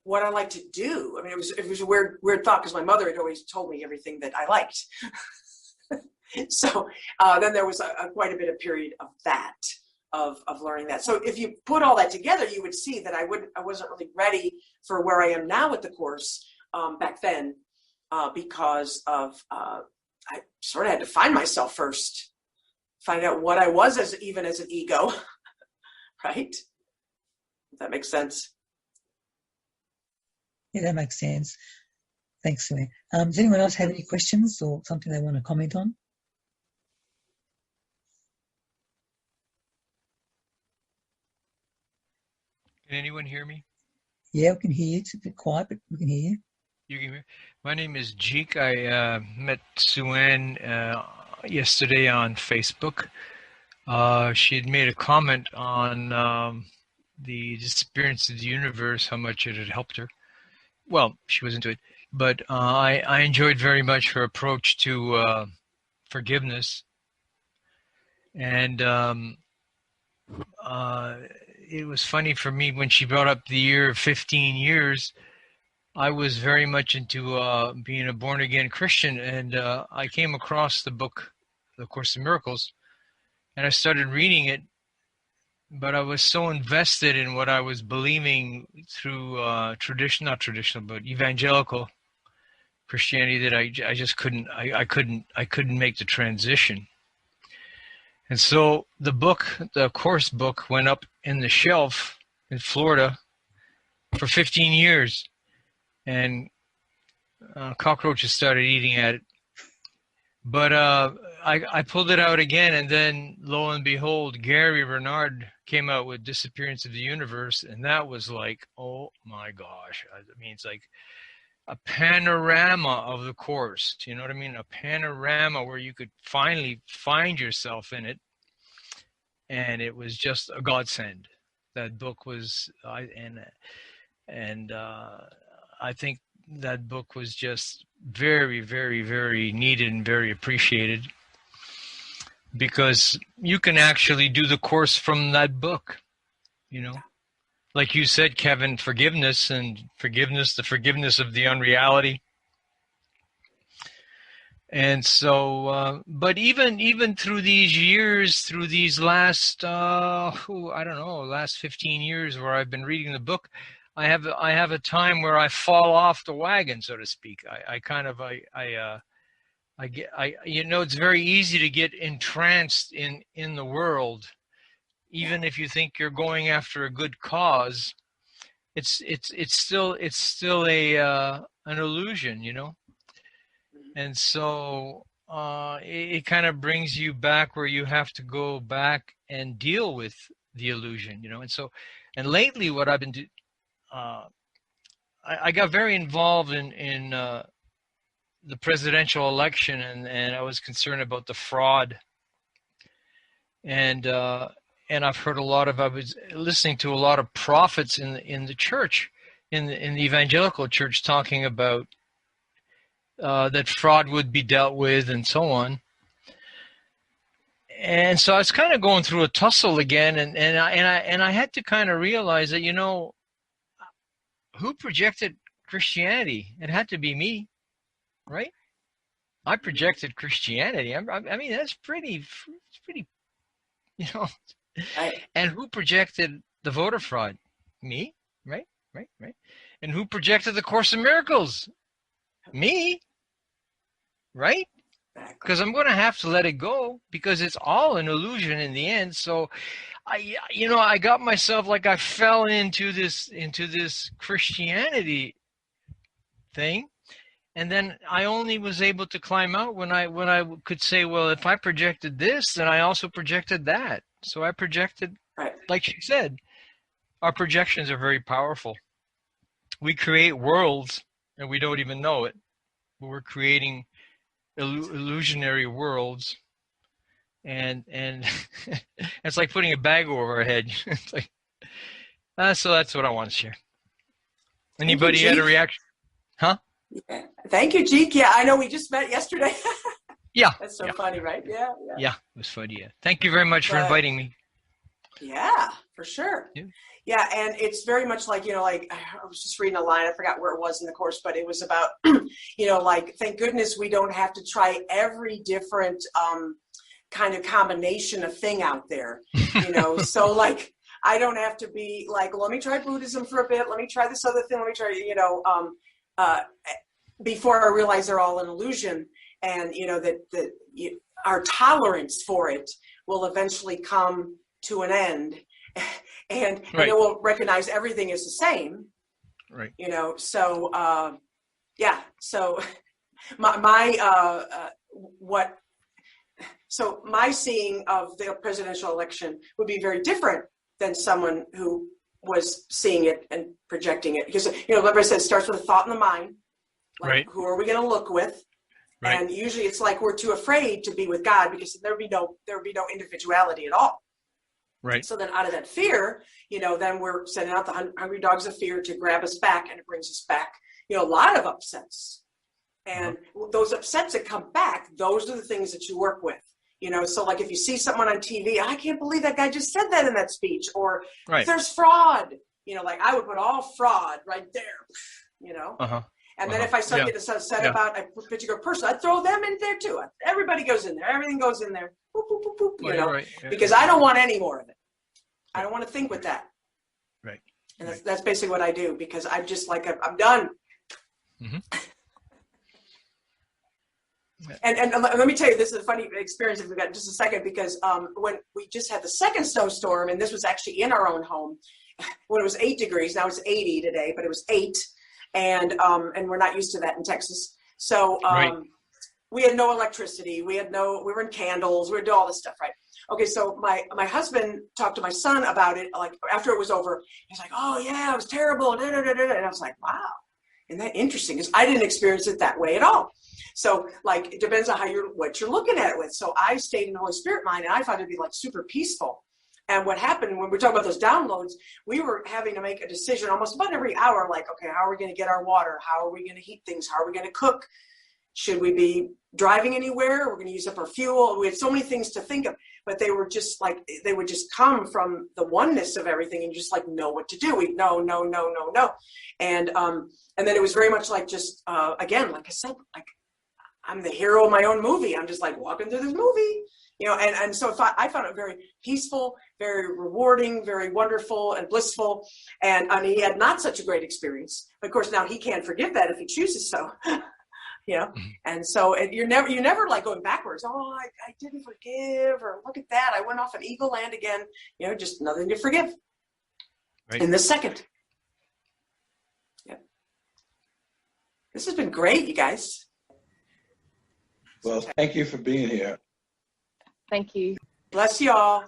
what I like to do. I mean, it was a weird thought, because my mother had always told me everything that I liked. So then there was quite a bit of period of that. Of learning that. So if you put all that together, you would see that I wasn't really ready for where I am now with the course back then, because of I sort of had to find myself first, find out what I was as an ego, right? If that makes sense. Yeah, that makes sense. Thanks, Sue. Does anyone else have any questions or something they want to comment on? Can anyone hear me? Yeah, we can hear you. It's a bit quiet, but we can hear you. You can hear. My name is Jeek. I met Sue-Ann yesterday on Facebook. She had made a comment on the disappearance of the universe, how much it had helped her. Well, she was into it, but I enjoyed very much her approach to forgiveness. And it was funny for me when she brought up the year 15 years. I was very much into being a born-again Christian, and I came across the book, The Course in Miracles, and I started reading it, but I was so invested in what I was believing through not traditional, but evangelical Christianity, that I just couldn't make the transition. And so the course book, went up in the shelf in Florida for 15 years, and cockroaches started eating at it. But I pulled it out again, and then lo and behold, Gary Renard came out with Disappearance of the Universe, and that was like, oh my gosh. I mean, it's like a panorama of the course. You know what I mean? A panorama where you could finally find yourself in it. And it was just a godsend. That book was, I think that book was just very, very, very needed and very appreciated, because you can actually do the course from that book, you know. Like you said, Kevin, the forgiveness of the unreality. And so, but even through these years, through these last, last 15 years where I've been reading the book, I have a time where I fall off the wagon, so to speak. It's very easy to get entranced in the world, even if you think you're going after a good cause. It's still an illusion, you know. And so it kind of brings you back where you have to go back and deal with the illusion, you know. And lately, what I've been doing, I got very involved in the presidential election, and I was concerned about the fraud. And I've heard I was listening to a lot of prophets in the church, in the evangelical church, talking about that fraud would be dealt with and so on. And so I was kind of going through a tussle again, and I had to kind of realize that, you know, who projected Christianity? It had to be me, right? I projected Christianity. I mean, that's pretty, you know. Right. And who projected the voter fraud? Me, right? And who projected the Course in Miracles? Me, right? Because I'm going to have to let it go, because it's all an illusion in the end. So I got myself, like, I fell into this Christianity thing, and then I only was able to climb out when I could say, well, if I projected this, then I also projected that. So I projected, right. Like she said, our projections are very powerful. We create worlds and we don't even know it, but we're creating illusionary worlds, and it's like putting a bag over our head. It's like, so that's what I want to share. Anybody had a reaction? Huh? Yeah. Thank you, Jeek. Yeah, I know we just met yesterday. Yeah. That's so funny, right? Yeah. Yeah, it was funny. Yeah. Thank you very much for inviting me. Yeah, for sure. Yeah, and it's very much like, you know, like I was just reading a line, I forgot where it was in the course, but it was about, you know, like, thank goodness we don't have to try every different kind of combination of thing out there, you know. So, like, I don't have to be like, well, let me try Buddhism for a bit, let me try this other thing, let me try, you know, before I realize they're all an illusion. And, you know, that our tolerance for it will eventually come to an end, and right. it will recognize everything is the same. Right. You know, so, yeah, so my seeing of the presidential election would be very different than someone who was seeing it and projecting it. Because, you know, like I said, it starts with a thought in the mind. Like, right. Who are we going to look with? Right. And usually it's like we're too afraid to be with God, because there would be no individuality at all. Right. So then out of that fear, you know, then we're sending out the hungry dogs of fear to grab us back, and it brings us back, you know, a lot of upsets. And those upsets that come back, those are the things that you work with. You know, so like if you see someone on TV, I can't believe that guy just said that in that speech, or there's fraud, you know, like I would put all fraud right there, you know. And then if I start getting upset about a particular person, I throw them in there too. Everybody goes in there. Everything goes in there. Boop, boop, boop, boop, you know, because I don't want any more of it. I don't want to think with that. Right. And that's basically what I do, because I'm just like, I'm done. And let me tell you, this is a funny experience if we've got just a second, because when we just had the second snowstorm, and this was actually in our own home, when it was 8 degrees, now it's 80 today, but it was 8. And we're not used to that in Texas. So we had no electricity. We were in candles. We would do all this stuff, right? Okay, so my husband talked to my son about it, like after it was over. He's like, oh yeah, it was terrible. And I was like, wow, isn't that interesting? Because I didn't experience it that way at all. So like, it depends on what you're looking at it with. So I stayed in the Holy Spirit mind, and I thought it'd be like super peaceful. And what happened when we're talking about those downloads, we were having to make a decision almost about every hour, like, okay, how are we going to get our water? How are we going to heat things? How are we going to cook? Should we be driving anywhere? We're going to use up our fuel. We had so many things to think of, but they were just like, they would just come from the oneness of everything, and just like know what to do. We no. And then it was very much like just, again, like I said, like I'm the hero of my own movie. I'm just like walking through this movie. You know, and so I found it very peaceful, very rewarding, very wonderful and blissful. And I mean, he had not such a great experience. Of course, now he can't forgive that if he chooses so. You know, and so you're never like going backwards. Oh, I didn't forgive, or look at that, I went off an Eagle Land again. You know, just nothing to forgive. Right. In this second. Yeah. This has been great, you guys. Well, thank you for being here. Thank you. Bless you all.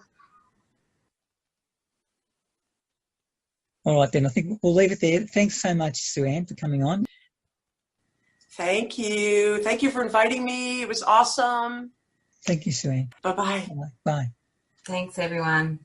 All right, then. I think we'll leave it there. Thanks so much, Sue Ann, for coming on. Thank you. Thank you for inviting me. It was awesome. Thank you, Sue Ann. Bye-bye. Bye. Thanks, everyone.